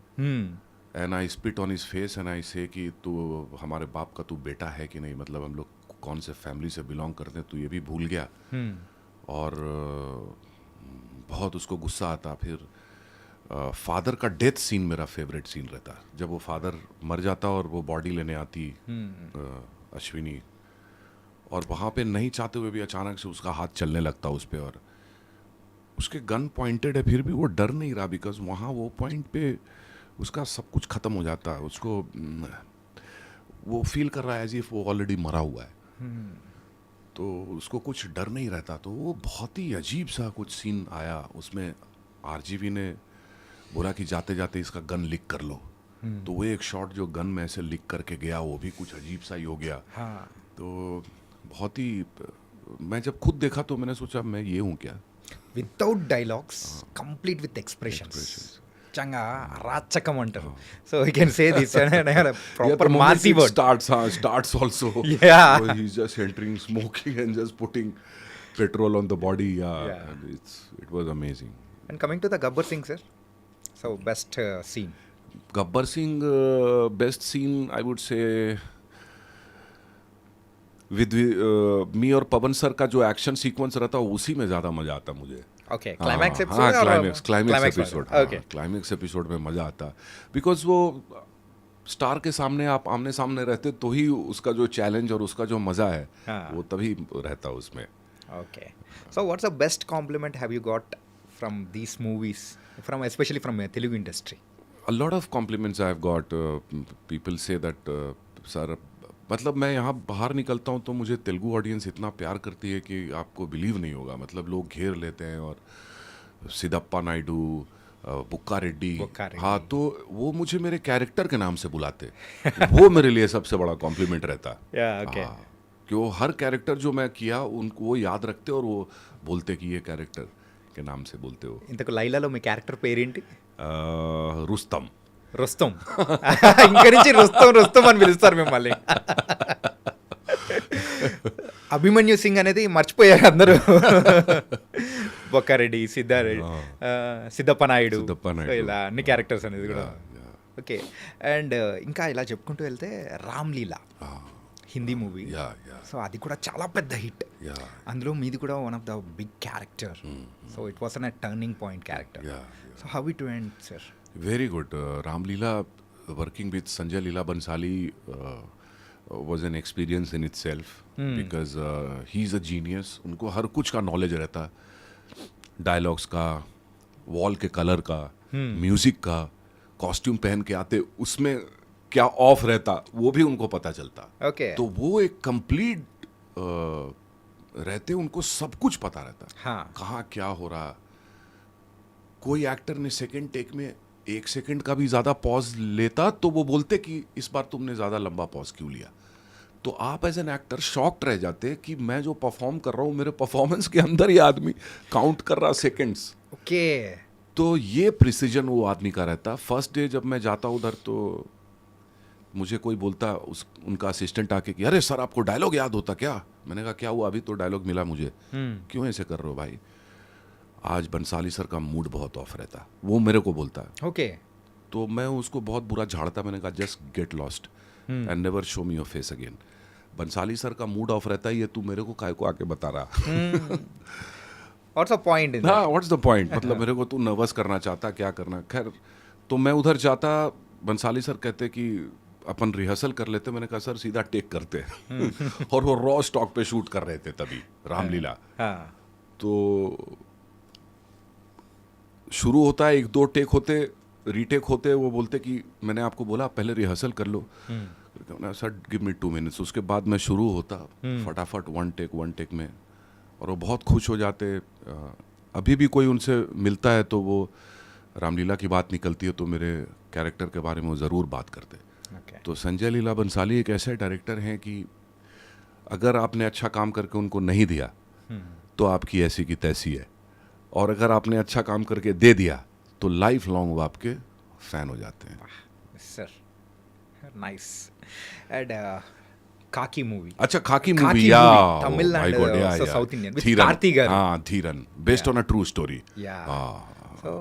And I spit on his face and I say कि तू हमारे बाप का तू बेटा है कि नहीं, मतलब हम लोग कौन से फैमिली से बिलोंग करते हैं, तू ये भी भूल गया. और बहुत उसको गुस्सा आता. फिर फादर का डेथ सीन मेरा फेवरेट सीन रहता. जब वो फादर मर जाता और वो बॉडी लेने आती अश्विनी, और वहाँ पे नहीं चाहते हुए भी अचानक से उसका हाथ चलने लगता उस पे, और उसके गन पॉइंटेड है फिर भी वो डर नहीं रहा, बिकॉज वहाँ वो पॉइंट पे उसका सब कुछ ख़त्म हो जाता है. उसको वो फील कर रहा है एज इफ वो ऑलरेडी मरा हुआ है. तो उसको कुछ डर नहीं रहता. तो वो बहुत ही अजीब सा कुछ सीन आया उसमें. आरजीवी ने बोला कि जाते जाते इसका गन लीक कर लो. तो वो एक शॉट जो गन में ऐसे लीक करके गया, वो भी कुछ अजीब सा ही हो गया. तो बहुत ही, मैं जब खुद देखा तो मैंने सोचा मैं ये हूँ क्या. Without dialogues complete with expressions చంగా రాచకం అంటారు. So you can say this proper massy word starts also. Yeah. So he's just entering, smoking and just putting petrol on the body. Yeah. And it was amazing. And coming to the Gabbar Singh sir, so best scene? Gabbar Singh, best scene I would say with me और पवन sir का जो action sequence रहता है उसी में ज़्यादा मज़ा आता मुझे. ఓకే. క్లైమాక్స్ हाँ, episode climax episode. Okay. Climax episode में मज़ा आता, बिकॉज वो स्टार के सामने आप आमने सामने रहते तो ही उसका जो चैलेंज और उसका जो मज़ा है हाँ. वो तभी रहता उसमें. Okay. So what's the best compliment have you got from these movies, from especially from Telugu industry? A lot of compliments I have got. People say that sir, मतलब मैं यहाँ बाहर निकलता हूँ तो मुझे तेलुगु ऑडियंस इतना प्यार करती है कि आपको बिलीव नहीं होगा. मतलब लोग घेर लेते हैं, और सिद्धप्पा नायडू, बुक्का रेड्डी, हाँ, तो वो मुझे मेरे कैरेक्टर के नाम से बुलाते. वो मेरे लिए सबसे बड़ा कॉम्प्लीमेंट रहता. ఓకే. कि वो हर कैरेक्टर जो मैं किया उनको वो याद रखते और वो बोलते कि ये कैरेक्टर. के नाम से बोलते हो। ఇంతకు లైలాలో మీ క్యారెక్టర్ పేరేంటి? रुस्तम। రుస్తం. ఇంక నుంచి రుస్తం రుస్తం అని పిలుస్తారు మిమ్మల్ని. అభిమన్యు సింగ్ అనేది మర్చిపోయారు అందరూ. బొక్కారెడ్డి, సిద్ధారెడ్డి, సిద్ధప్ప నాయుడు, సిద్ధప్పనాయుడు. ఇలా అన్ని క్యారెక్టర్స్ అనేది కూడా. ఓకే. అండ్ ఇంకా ఇలా చెప్పుకుంటూ వెళ్తే రామ్లీలా హిందీ మూవీ. సో అది కూడా చాలా పెద్ద హిట్. అందులో మీది కూడా one of the big character. So it was an a turning point character. So how it went sir? Very good. Ramleela, working with Sanjay Leela Bansali was an experience in itself because he's a genius. उनको हर कुछ का knowledge रहता, dialogues का, wall के colour का, music का, costume पहन के आते उसमें क्या ऑफ रहता वो भी उनको पता चलता. Okay. तो वो एक कंप्लीट रहते, उनको सब कुछ पता रहता. हाँ. कहाँ क्या हो रहा. कोई एक्टर ने सेकंड टेक में 1 सेकंड का भी ज्यादा पॉज लेता तो वो बोलते कि इस बार तुमने ज्यादा लंबा पॉज क्यों लिया. तो आप एज एन एक्टर शॉक्ड रह जाते कि मैं जो परफॉर्म कर रहा हूँ मेरे परफॉर्मेंस के अंदर ये आदमी काउंट कर रहा सेकंड्स. ओके. तो ये प्रिसीजन वो आदमी का रहता. फर्स्ट डे जब मैं जाता उधर तो मुझे कोई बोलता उनका असिस्टेंट आके कि अरे सर आपको डायलॉग याद होता क्या. मैंने कहा क्या हुआ, अभी तो डायलॉग मिला मुझे. क्यों ऐसे कर रहे हो भाई. आज बंसाली सर का मूड बहुत ऑफ रहता, वो मेरे को बोलता. ओके. तो मैं उसको बहुत बुरा झाड़ता. मैंने कहा just get lost and never show me your face again. Bhansali sir का मूड ऑफ रहता है, ये तू मेरे को काय को आके बता रहा. व्हाट्स द पॉइंट इन हाँ, व्हाट्स द पॉइंट. मतलब मेरे को तू नर्वस करना चाहता, क्या करना. खैर तो मैं उधर जाता, बंसाली सर कहते कि अपन रिहर्सल कर लेते. मैंने कहा सर सीधा टेक करते. और वो रॉ स्टॉक पे शूट कर रहे थे तभी रामलीला. तो शुरू होता है, 1-2 टेक होते, रीटेक होते. वो बोलते कि मैंने आपको बोला पहले रिहर्सल कर लो. Sir give me 2 minutes. उसके बाद मैं शुरू होता फटाफट 1 टेक में. और वो बहुत खुश हो जाते. अभी भी कोई उनसे मिलता है तो वो रामलीला की बात निकलती है तो मेरे कैरेक्टर के बारे में वो ज़रूर बात करते. तो संजय लीला बंसाली एक ऐसे डायरेक्टर हैं कि अगर आपने अच्छा काम करके उनको नहीं दिया तो आपकी ऐसी की तैसी है, और अगर आपने अच्छा काम करके दे दिया तो लाइफ लॉन्ग वो आपके फैन हो जाते हैं. Sir nice. एंड काकी मूवी. अच्छा, खाकी Khaki मूवी. या movie, Tamil and, my God, yeah, so yeah. South Indian, with Dheeran. Karthi garu. हाँ, Dheeran, based on a true story. So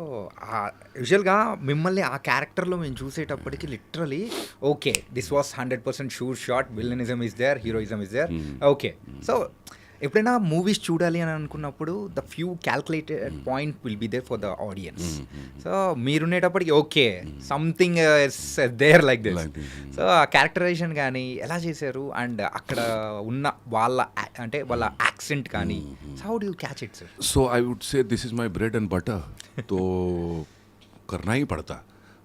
యూజువల్గా మిమ్మల్ని ఆ క్యారెక్టర్లో మేము చూసేటప్పటికి literally okay this was 100% sure shot, villainism is there, heroism is there. Okay. So ఎప్పుడైనా movies చూడాలి అని అనుకున్నప్పుడు the few calculated point will be there for the audience. So మీరుండేటప్పటికి okay something there like this. So ఆ characterisation కానీ ఎలా చేశారు, and అక్కడ ఉన్న వాళ్ళ అంటే వాళ్ళ యాక్సెంట్ కానీ how do you catch it sir? So I would say this is my bread and butter. तो करना ही पड़ता.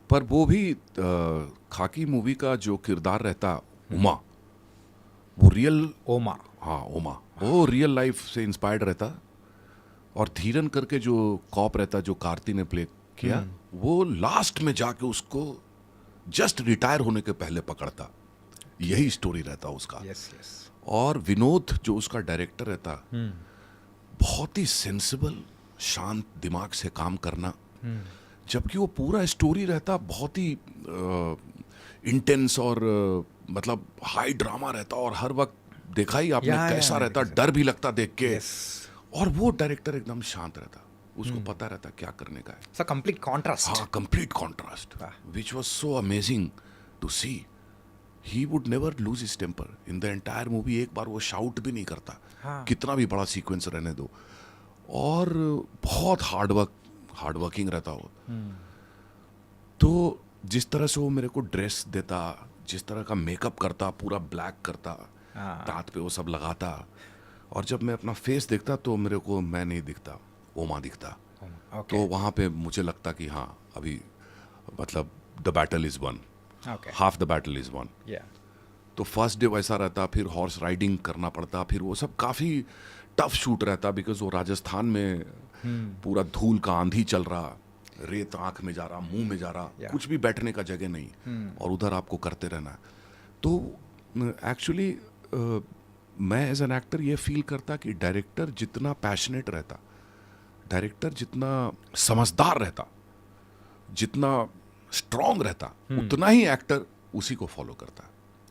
पर वो भी खाकी मूवी का जो किरदार रहता उमा, वो रियल. ओमा. हाँ, उमा वो रियल लाइफ से इंस्पायर्ड रहता. और धीरन करके जो कॉप रहता जो कार्ती ने प्ले किया, वो लास्ट में जाके उसको जस्ट रिटायर होने के पहले पकड़ता. यही स्टोरी रहता उसका. Yes yes. और विनोद जो उसका डायरेक्टर रहता, बहुत ही सेंसिबल शांत दिमाग से काम करना. जबकि वो पूरा स्टोरी रहता बहुत ही इंटेंस और मतलब हाई ड्रामा रहता, और हर वक्त देखा ही आपने कैसा रहता, डर भी लगता देख के. और वो डायरेक्टर एकदम शांत रहता, उसको पता रहता क्या करने का है. So complete contrast. हाँ, complete contrast which was so amazing to see. He would never lose his temper in the entire movie. एक बार वो शाउट भी नहीं करता, कितना भी बड़ा सीक्वेंस रहने दो. और बहुत हार्ड वर्किंग रहता वो. तो जिस तरह से वो मेरे को ड्रेस देता, जिस तरह का मेकअप करता, पूरा ब्लैक करता, दांत पे वो सब लगाता, और जब मैं अपना फेस देखता तो मेरे को मैं नहीं दिखता, ओमा दिखता. तो वहाँ पे मुझे लगता कि हाँ अभी मतलब the battle is one, half the battle is one. तो फर्स्ट डे वैसा रहता, फिर हॉर्स राइडिंग करना पड़ता, फिर वो सब काफ़ी टफ शूट रहता बिकॉज वो राजस्थान में पूरा धूल का आंधी चल रहा, रेत आंख में जा रहा, मुंह में जा रहा, कुछ भी बैठने का जगह नहीं, और उधर आपको करते रहना. तो एक्चुअली मैं एज एन एक्टर ये फील करता कि डायरेक्टर जितना पैशनेट रहता, डायरेक्टर जितना समझदार रहता, जितना स्ट्रांग रहता, उतना ही एक्टर उसी को फॉलो करता,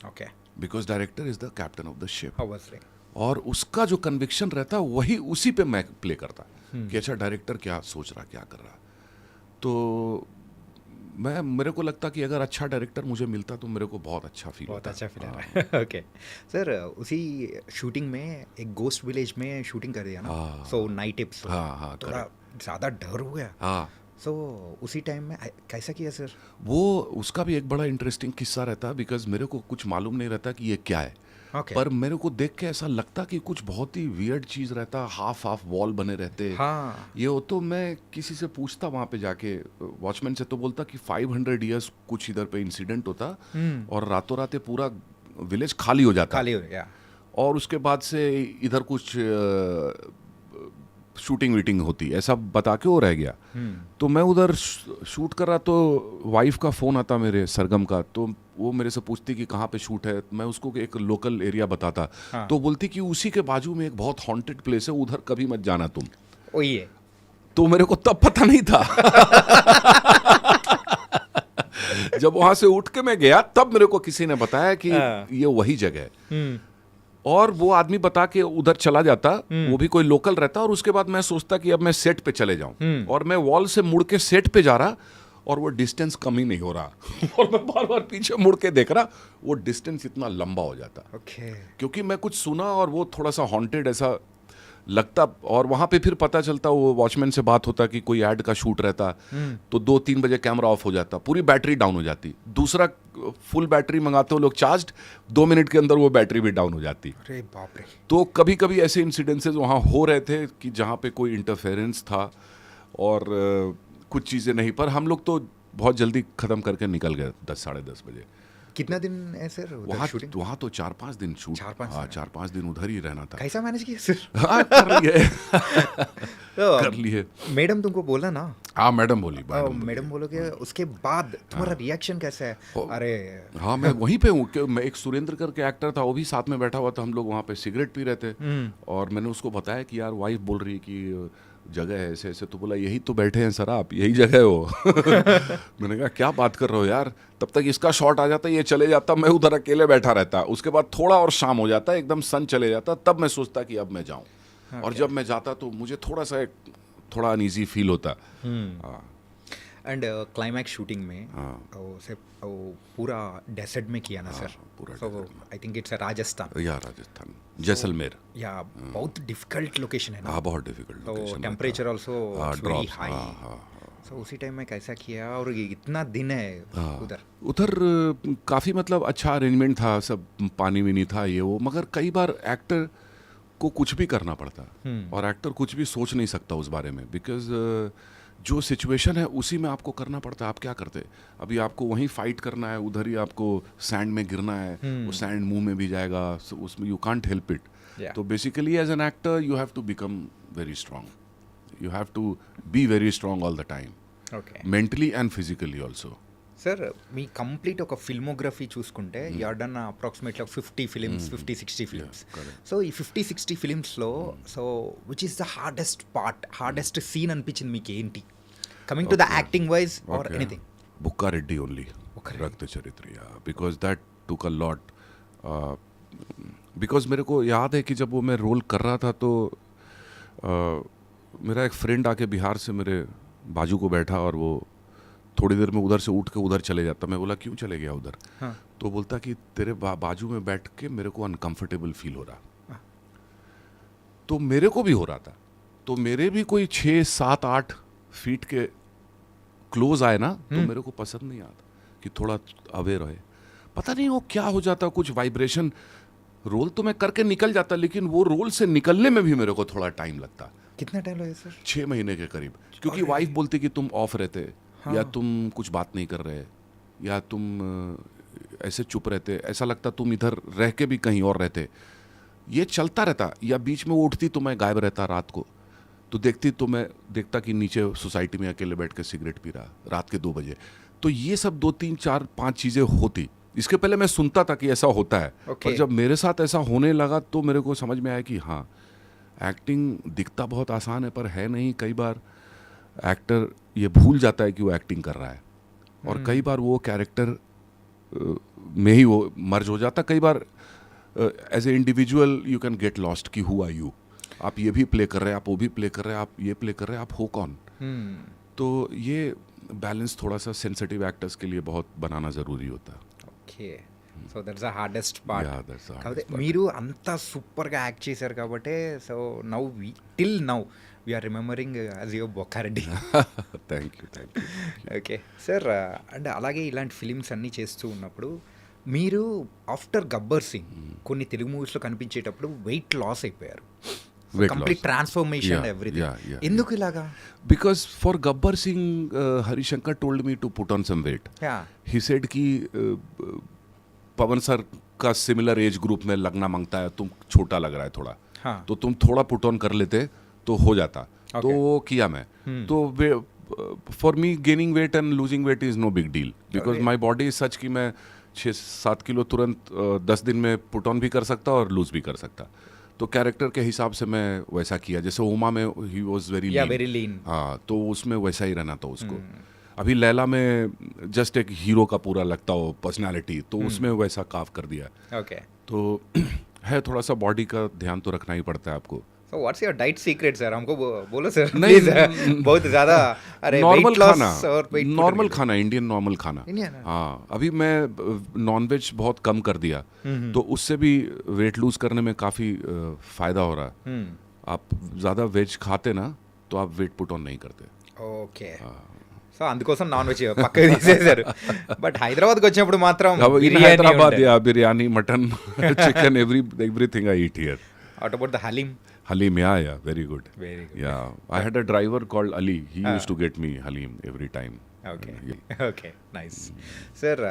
okay, because director is the captain of the ship. Obviously. और उसका जो कन्विक्शन रहता वही उसी पे मैं प्ले करता कि अच्छा डायरेक्टर क्या सोच रहा, क्या कर रहा। तो मेरे को लगता कि अगर अच्छा डायरेक्टर मुझे मिलता तो मेरे को बहुत अच्छा फील बहुत होता। अच्छा फील आ रहा है। ओके सर, उसी शूटिंग में एक गोस्ट विलेज में शूटिंग कर दिया ना, हाँ। सो नाइट टिप्स हाँ, थोड़ा ज़्यादा डर हो गया। हाँ, सो उसी टाइम में कैसा किया सर? वो उसका भी एक बड़ा इंटरेस्टिंग किस्सा रहता, बिकॉज मेरे को कुछ मालूम नहीं रहता कि ये क्या है। ओके। पर मेरे को देख के ऐसा लगता कि कुछ बहुत ही वियर्ड चीज़ रहता, हाफ वॉल बने रहते। हाँ। ये हो तो मैं किसी से पूछता वहाँ पे जाके, वॉचमैन से, तो बोलता कि 500 ईयर्स कुछ इधर पे इंसिडेंट होता और रातों रात ये पूरा विलेज खाली हो जाता। खाली हो गया। और उसके बाद से इधर कुछ शूटिंग वीटिंग होती, ऐसा बता के वो रह गया। तो मैं उधर शूट कर रहा, तो वाइफ का फ़ोन आता मेरे, सरगम का, तो वो मेरे से पूछती कि कहाँ पे शूट है। मैं उसको एक लोकल एरिया बताता। हाँ। तो बोलती कि उसी के बाजू में एक बहुत हॉन्टेड प्लेस है, उधर कभी मत जाना तुम। ओ ये तो मेरे को तब पता नहीं था। जब वहां से उठ के मैं गया तब मेरे को किसी ने बताया कि ये वही जगह है। और वो आदमी बता के उधर चला जाता, वो भी कोई लोकल रहता, और उसके बाद मैं सोचता कि अब मैं सेट पे चले जाऊं, और मैं वॉल से मुड़ के सेट पे जा रहा और वो डिस्टेंस कम ही नहीं हो रहा। और मैं बार बार पीछे मुड़ के देख रहा, वो डिस्टेंस इतना लंबा हो जाता। ओके। क्योंकि मैं कुछ सुना और वो थोड़ा सा हॉन्टेड ऐसा लगता। और वहाँ पे फिर पता चलता, वो वॉचमैन से बात होता कि कोई ऐड का शूट रहता, तो 2-3 बजे कैमरा ऑफ हो जाता, पूरी बैटरी डाउन हो जाती। दूसरा फुल बैटरी मंगाते हो लोग चार्ज्ड, 2 मिनट के अंदर वो बैटरी भी डाउन हो जाती। अरे बाप रे। तो कभी कभी ऐसे इंसिडेंसेस वहाँ हो रहे थे कि जहाँ पे कोई इंटरफेरेंस था और कुछ चीज़ें नहीं, पर हम लोग तो बहुत जल्दी ख़त्म करके निकल गए 10-10:30 बजे। कितना दिन है सर वहाँ शूटिंग? वहाँ तो 4-5 दिन शूट। 4-5 दिन उधर ही रहना था। कैसा मैनेज किया सर? हाँ, कर लिए। तो कर लिए। मैडम तुमको बोला ना? हाँ, मैडम बोली। मैडम बोलोगे, उसके बाद तुम्हारा रिएक्शन कैसा है? अरे हाँ, मैं वहीं पे हूँ कि मैं एक सुरेंद्र करके एक्टर था, वो भी साथ में बैठा हुआ था। हम लोग वहाँ पे सिगरेट पी रहे थे और मैंने उसको बताया कि यार वाइफ बोल रही है कि जगह है ऐसे ऐसे। तो बोला यही तो बैठे हैं सर आप, यही जगह है वो। मैंने कहा क्या बात कर रहे हो यार। तब तक इसका शॉट आ जाता, ये चले जाता, मैं उधर अकेले बैठा रहता। उसके बाद थोड़ा और शाम हो जाता, एकदम सन चले जाता, तब मैं सोचता कि अब मैं जाऊँ। और जब मैं जाता तो मुझे थोड़ा अनईजी फील होता। एंड क्लाइमैक्स शूटिंग में वो पूरा डेजर्ट में किया ना सर? पूरा सो आई थिंक इट्स राजस्थान। या राजस्थान, जैसलमेर। या बहुत डिफिकल्ट लोकेशन है ना? हाँ, बहुत डिफिकल्ट तो location. Temperature also very high. हाँ। सो उसी टाइम में कैसा किया? और ये इतना दिन है उधर काफ़ी मतलब अच्छा अरेंजमेंट था, सब पानी भी नहीं था ये वो, मगर कई बार एक्टर को कुछ भी करना पड़ता और एक्टर कुछ भी सोच नहीं सकता उस बारे में, बिकॉज जो सिचुएशन है उसी में आपको करना पड़ता है। आप क्या करते, अभी आपको वहीं फाइट करना है, उधर ही आपको सैंड में गिरना है, वो सैंड मुंह में भी जाएगा, उसमें यू कांट हेल्प इट। तो basically as an actor you have to become very strong, you have to be very strong all the time, mentally and physically also. Sir మీ కంప్లీట్ ఒక ఫిల్మోగ్రఫీ చూసుకుంటే you are done approximately 50 films, 50-60 films. So ఈ 50-60 ఫిలిమ్స్లో so which is the hardest scene అనిపించింది మీకు ఏంటి, coming to the acting wise or anything? Bukkareddy only, Rakta చరిత్ర, because that took a lot. Because मेरे को याद है कि जब वो मैं रोल कर रहा था तो मेरा एक फ्रेंड आके बिहार से मेरे बाजू को बैठा और वो थोड़ी देर में उधर से उठ के उधर चले जाता. मैं बोला क्यों चले गया उधर? हाँ. तो बोलता कि तेरे बाजू में बैठ के मेरे को अनकंफर्टेबल फील हो रहा. हाँ. तो मेरे को भी हो रहा था. तो मेरे भी कोई 6-7-8 फीट के क्लोज आए ना तो मेरे को पसंद नहीं आता कि थोड़ा अवेयर रहे. पता नहीं वो क्या हो जाता, कुछ वाइब्रेशन. रोल तो मैं करके निकल जाता, लेकिन वो रोल से निकलने में भी मेरे को थोड़ा टाइम लगता. कितना टाइम लगा सर? 6 महीने के करीब. क्योंकि वाइफ बोलती कि तुम ऑफ रहते, हाँ. या तुम कुछ बात नहीं कर रहे, या तुम ऐसे चुप रहते, ऐसा लगता तुम इधर रह के भी कहीं और रहते. ये चलता रहता. या बीच में वो उठती तो मैं गायब रहता रात को, तो देखती तो मैं देखता कि नीचे सोसाइटी में अकेले बैठ के सिगरेट पी रहा रात के 2 बजे. तो ये सब 2-3-4-5 चीज़ें होती. इसके पहले मैं सुनता था कि ऐसा होता है, पर जब मेरे साथ ऐसा होने लगा तो मेरे को समझ में आया कि हाँ एक्टिंग दिखता बहुत आसान है पर है नहीं. कई बार एक्टर ये भूल जाता है कि वो एक्टिंग कर रहा है और कई बार वो कैरेक्टर में ही वो मर्ज हो जाता. कई बार as a individual you can get lost कि हु आर यू. आप ये भी प्ले कर रहे हैं, आप वो भी प्ले कर रहे हैं, आप ये प्ले कर रहे हैं, आप हो कौन. तो ये बैलेंस थोड़ा सा सेंसिटिव एक्टर्स के लिए बहुत बनाना ज़रूरी होता है. Okay so that's the hardest part. Yeah, that's the hardest కాకపోతే part. మీరు అంత సూపర్గా యాక్ట్ చేశారు కాబట్టి so now till now we are remembering as your Bokkareddy. Thank you. Okay sir, అంటే అలాగే ఇలాంటి ఫిలిమ్స్ అన్నీ చేస్తూ ఉన్నప్పుడు మీరు ఆఫ్టర్ గబ్బర్ సింగ్ కొన్ని తెలుగు మూవీస్లో కనిపించేటప్పుడు వెయిట్ లాస్ అయిపోయారు. Weight complete loss. Transformation Yeah, everything. yeah. ఎందుకు ఇలాగా? Because for Gabbar Singh, Harishankar told me to put on some weight. Yeah He said कि पवन सर का सिमिलर एज ग्रुप में लगना मांगता है, तुम छोटा लग रहा है थोड़ा, हाँ. तो तुम थोड़ा पुट ऑन कर लेते तो हो जाता. तो वो किया मैं. तो for me gaining weight and losing weight is no big deal because my body is such कि मैं 6-7 किलो तुरंत 10 दिन में पुट ऑन भी कर सकता और लूज भी कर सकता. तो कैरेक्टर के हिसाब से मैं वैसा किया. जैसे उमा में ही वॉज वेरी लीन. हाँ, तो उसमें वैसा ही रहना था उसको. अभी लैला में जस्ट एक हीरो का पूरा लगता हो पर्सनालिटी, तो उसमें वैसा काफ कर दिया. ఓకే तो है थोड़ा सा बॉडी का ध्यान तो रखना ही पड़ता है आपको. So what's your diet secret sir? हमको बोलो सर नहीं, प्लीज. बहुत ज्यादा अरे नॉर्मल weight loss खाना, और weight नॉर्मल खाना, इंडियन नॉर्मल खाना. Indian? हाँ, अभी मैं नॉनवेज बहुत कम कर दिया, तो उससे भी वेट लूज करने में काफी फायदा हो रहा है. आप ज्यादा वेज खाते ना तो आप वेट पुट ऑन नहीं करते. ఓకే సో అందుకోసం నాన్ వెజ్ పక్కకి తీసేశారు. బట్ హైదరాబాద్కి వచ్చినప్పుడు మాత్రం अब in biryani Hyderabad, yeah, biryani, mutton, chicken, everything I eat here. What about the haleem? Halim, yeah, very good. Very good. Yeah, I had a driver called Ali. He used to get me Halim every time. Okay Yeah. Okay nice sir.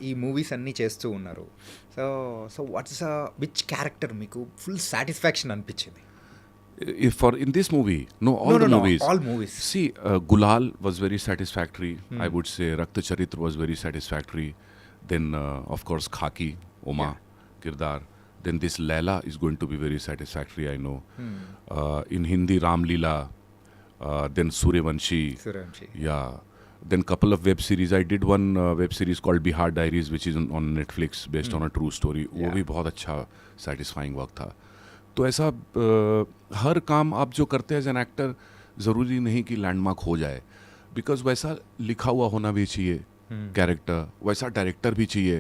ఈ movies అన్నీ చేస్తూ ఉన్నారు. So so what's which character మీకు full satisfaction అనిపించింది? If for in this movie, no, all the movies. all movies. See, Gulal was very satisfactory. I would say Rakta Charitra was very satisfactory. Then, of course, Khaki, Uma, Kirdar. Then this Laila is going to be very satisfactory, I know. In Hindi, Ram Leela. Then Suryavanshi. Suryavanshi. Yeah. Then couple of web series. I did one web series called Bihar Diaries, which is on Netflix, based on a true story. वो भी बहुत अच्छा satisfying work था. तो ऐसा हर काम आप जो करते हैं एज एन एक्टर, ज़रूरी नहीं कि लैंडमार्क हो जाए. बिकॉज वैसा लिखा हुआ होना भी चाहिए कैरेक्टर, वैसा डायरेक्टर भी चाहिए,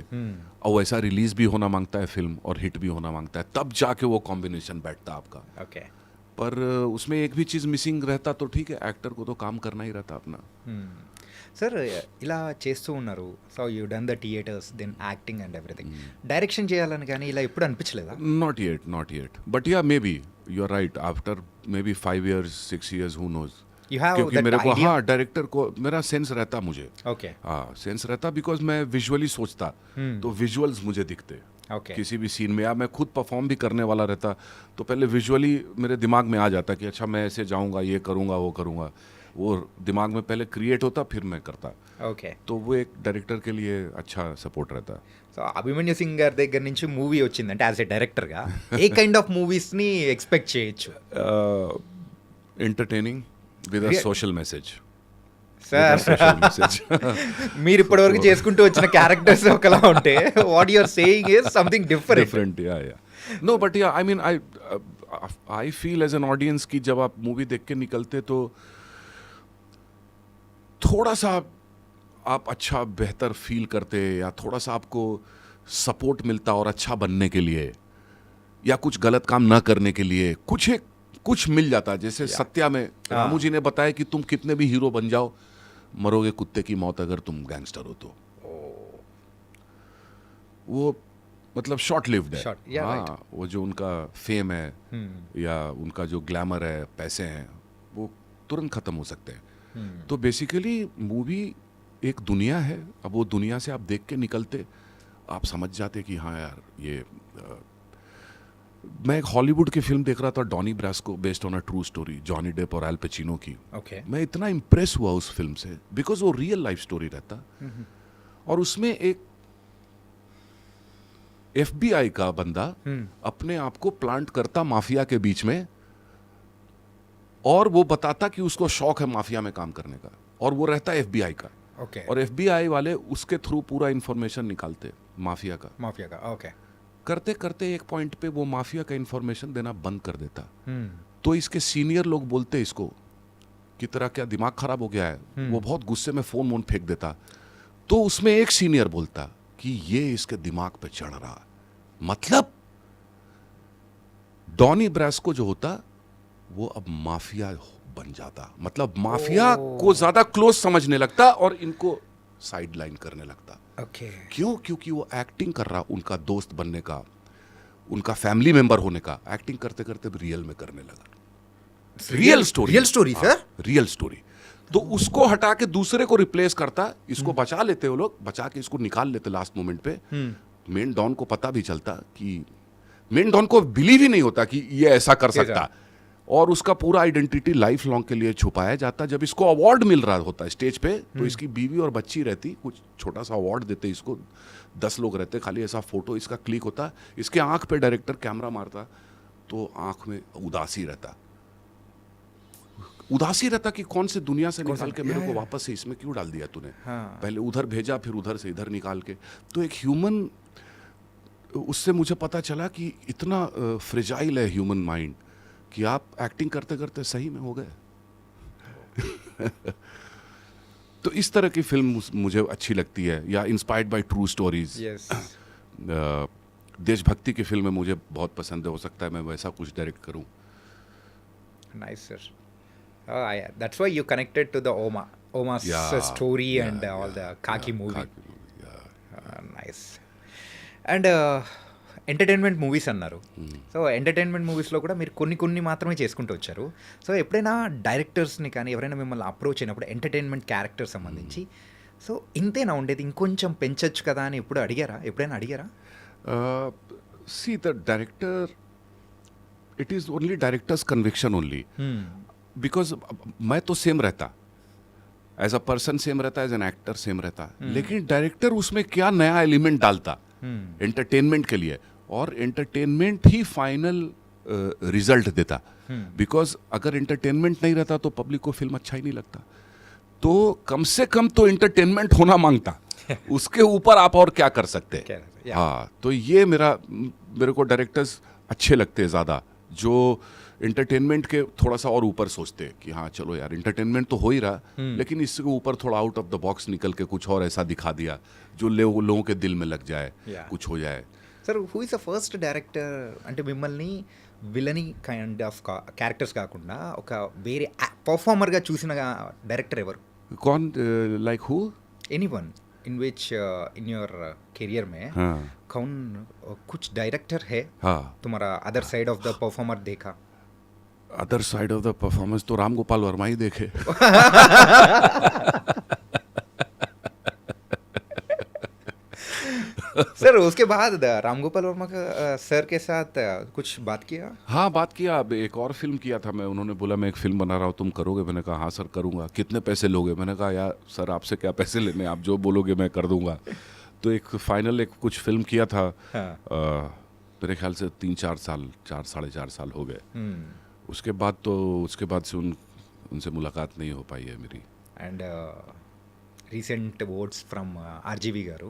और वैसा रिलीज भी होना मांगता है फिल्म, और हिट भी होना मांगता है. तब जाके वो कॉम्बिनेशन बैठता है आपका. ఓకే पर उसमें एक भी चीज़ मिसिंग रहता तो ठीक है, एक्टर को तो काम करना ही रहता अपना. సార్ ఇలా చేస్తూ ఉన్నారు. So you done the theatres, than acting and everything. Direction చేయాలని కానీ ఇలా ఎప్పుడు అనిపించలేదా? Not yet. But yeah, maybe you're right. After maybe 5 years, 6 years, who knows. You have क्योंकि that मेरे को idea? हाँ, डायरेक्टर को मेरा सेंस रहता मुझे. ఓకే हाँ, सेंस रहता बिकॉज मैं विजुअली सोचता, तो विजुअल्स मुझे दिखते. ఓకే किसी भी सीन में, या मैं खुद परफॉर्म भी करने वाला रहता तो पहले विजुअली मेरे दिमाग में आ जाता कि अच्छा मैं ऐसे जाऊंगा, ये करूंगा, वो करूंगा. वो दिमाग में पहले क्रिएट होता, फिर मैं करता. ఓకే तो वो एक डायरेक्टर के लिए अच्छा सपोर्ट रहता. సో అభిమన్యు సింగ్ గారి దగ్గర నుంచి మూవీ వచ్చిందంటే యాజ్ ఎ డైరెక్టర్గా ఏ కైండ్ ఆఫ్ మూవీస్ని ఎక్స్పెక్ట్ చేయొచ్చు? Entertaining with a Rea- social message. Sir Social message. మీరు ఇప్పటివరకు చేసుకుంటూ వచ్చిన క్యారెక్టర్స్ ఒకలా ఉంటే what you're saying is something different. Different, yeah. No, but yeah, I mean, I feel as an audience कि जब आप मूवी देख के निकलते तो थोड़ा सा आप अच्छा बेहतर फील करते, या थोड़ा सा आपको सपोर्ट मिलता और अच्छा बनने के लिए, या कुछ गलत काम ना करने के लिए कुछ मिल जाता. जैसे सत्या में रामू जी ने बताया कि तुम कितने भी हीरो बन जाओ, मरोगे कुत्ते की मौत अगर तुम गैंगस्टर हो तो. वो मतलब शॉर्ट लिव्ड है. Short, yeah, right. हाँ, वो जो उनका फेम है या उनका जो ग्लैमर है, पैसे हैं, वो तुरंत खत्म हो सकते हैं. तो बेसिकली मूवी एक दुनिया है. अब वो दुनिया से आप देख के निकलते, आप समझ जाते कि हाँ यार ये मैं एक हॉलीवुड की फिल्म देख रहा था, Donnie Brasco, based on a true story, Johnny Depp और एल पचिनो की. ఓకే मैं इतना इम्प्रेस हुआ उस फिल्म से बिकॉज वो रियल लाइफ स्टोरी रहता. और उसमें एक FBI का बंदा अपने आप को प्लांट करता माफिया के बीच में, और वो बताता कि उसको शौक है माफिया में काम करने का, और वो रहता है FBI का, ओके, और FBI वाले उसके थ्रू पूरा इंफॉर्मेशन निकालते माफिया का। माफिया का, ओके, करते करते एक पॉइंट पे वो माफिया का इंफॉर्मेशन देना बंद कर देता। तो इसके सीनियर लोग बोलते इसको कि तेरा क्या दिमाग खराब हो गया है, वो बहुत गुस्से में फोन वोन फेंक देता। तो उसमें एक सीनियर बोलता कि ये इसके दिमाग पे चढ़ रहा, मतलब डॉनी ब्रास्को जो होता वो अब माफिया बन जाता, मतलब माफिया को ज्यादा क्लोज समझने लगता और इनको साइड लाइन करने लगता। ओके, क्यों? क्योंकि वो एक्टिंग कर रहा, उनका दोस्त बनने का, उनका फैमिली मेंबर होने का, एक्टिंग करते करते रियल में करने लगा। Real story sir, real story. तो उसको हटा के दूसरे को रिप्लेस करता, इसको बचा लेते वो लोग, बचा के इसको निकाल लेते लास्ट मोमेंट पे। मेन डॉन को पता भी चलता कि मेन डॉन को बिलीव ही नहीं होता कि ये ऐसा कर सकता, और उसका पूरा आइडेंटिटी लाइफ लॉन्ग के लिए छुपाया जाता। जब इसको अवार्ड मिल रहा होता स्टेज पे, तो इसकी बीवी और बच्ची रहती, कुछ छोटा सा अवार्ड देते इसको, 10 लोग रहते, खाली ऐसा फोटो इसका क्लिक होता, इसके आंख पे डायरेक्टर कैमरा मारता, तो आंख में उदासी रहता कि कौन से दुनिया से निकाल के मेरे को वापस से इसमें क्यों डाल दिया तूने। पहले उधर भेजा, फिर उधर से इधर निकाल के। तो एक ह्यूमन, उससे मुझे पता चला कि इतना फ्रेजाइल है ह्यूमन माइंड कि आप एक्टिंग करते करते सही में हो गए। तो इस तरह की फिल्म मुझे अच्छी लगती है, या इंस्पायर्ड बाय ट्रू स्टोरीज। देशभक्ति की फिल्में मुझे बहुत पसंद है, हो सकता है मैं वैसा कुछ डायरेक्ट करूं। nice sir. That's why you connected to the Oma's story and all the Khaki movie. Nice. And entertainment movies అన్నారు. సో ఎంటర్టైన్మెంట్ మూవీస్లో కూడా మీరు కొన్ని మాత్రమే చేసుకుంటూ వచ్చారు. సో ఎప్పుడైనా డైరెక్టర్స్ని కానీ ఎవరైనా మిమ్మల్ని అప్రోచ్ అయినప్పుడు ఎంటర్టైన్మెంట్ క్యారెక్టర్ సంబంధించి సో ఇంతేనా ఉండేది, ఇంకొంచెం పెంచొచ్చు కదా అని ఎప్పుడైనా అడిగారా? See the director, it is only directors conviction only, because मैं तो सेम रहता, एज अ पर्सन सेम रहता, एज एन एक्टर सेम रहता, लेकिन डायरेक्टर उसमें क्या नया एलिमेंट डालता एंटरटेनमेंट के लिए, और एंटरटेनमेंट ही फाइनल रिजल्ट देता। बिकॉज अगर एंटरटेनमेंट नहीं रहता तो पब्लिक को फिल्म अच्छा ही नहीं लगता। तो कम से कम तो एंटरटेनमेंट होना मांगता, उसके ऊपर आप और क्या कर सकते हैं। हाँ, तो ये मेरे को डायरेक्टर्स अच्छे लगते हैं ज़्यादा, जो एंटरटेनमेंट के थोड़ा सा और ऊपर सोचते हैं कि हाँ चलो यार एंटरटेनमेंट तो हो ही रहा, लेकिन इसके ऊपर थोड़ा आउट ऑफ द बॉक्स निकल के कुछ और ऐसा दिखा दिया जो लोगों के दिल में लग जाए, कुछ हो जाए। Sir who is the first director అంటే మిమ్మల్ని విలనీ కైండ్ ఆఫ్ క్యారెక్టర్స్ కాకుండా ఒక వేరే పర్ఫార్మర్గా చూసిన డైరెక్టర్ ఎవరు? कौन? Like who? Anyone in which in your career में कौन कुछ डायरेक्टर है तुम्हारा other side of the performer देखा? Other side of the performance तो राम गोपाल वर्मा ही देखे। सर उसके बाद राम गोपाल वर्मा का सर के साथ कुछ बात किया? हाँ, बात किया। अब एक और फिल्म किया था मैं, उन्होंने बोला मैं एक फिल्म बना रहा हूँ, तुम करोगे? मैंने कहा हाँ सर करूँगा। कितने पैसे लोगे? मैंने कहा यार सर आपसे क्या पैसे लेने, आप जो बोलोगे मैं कर दूंगा। तो एक फाइनल एक कुछ फिल्म किया था। मेरे ख्याल से 3-4 साल, 4-4.5 साल हो गए। उसके बाद से उनसे मुलाकात नहीं हो पाई है मेरी। And recent words from RGV garu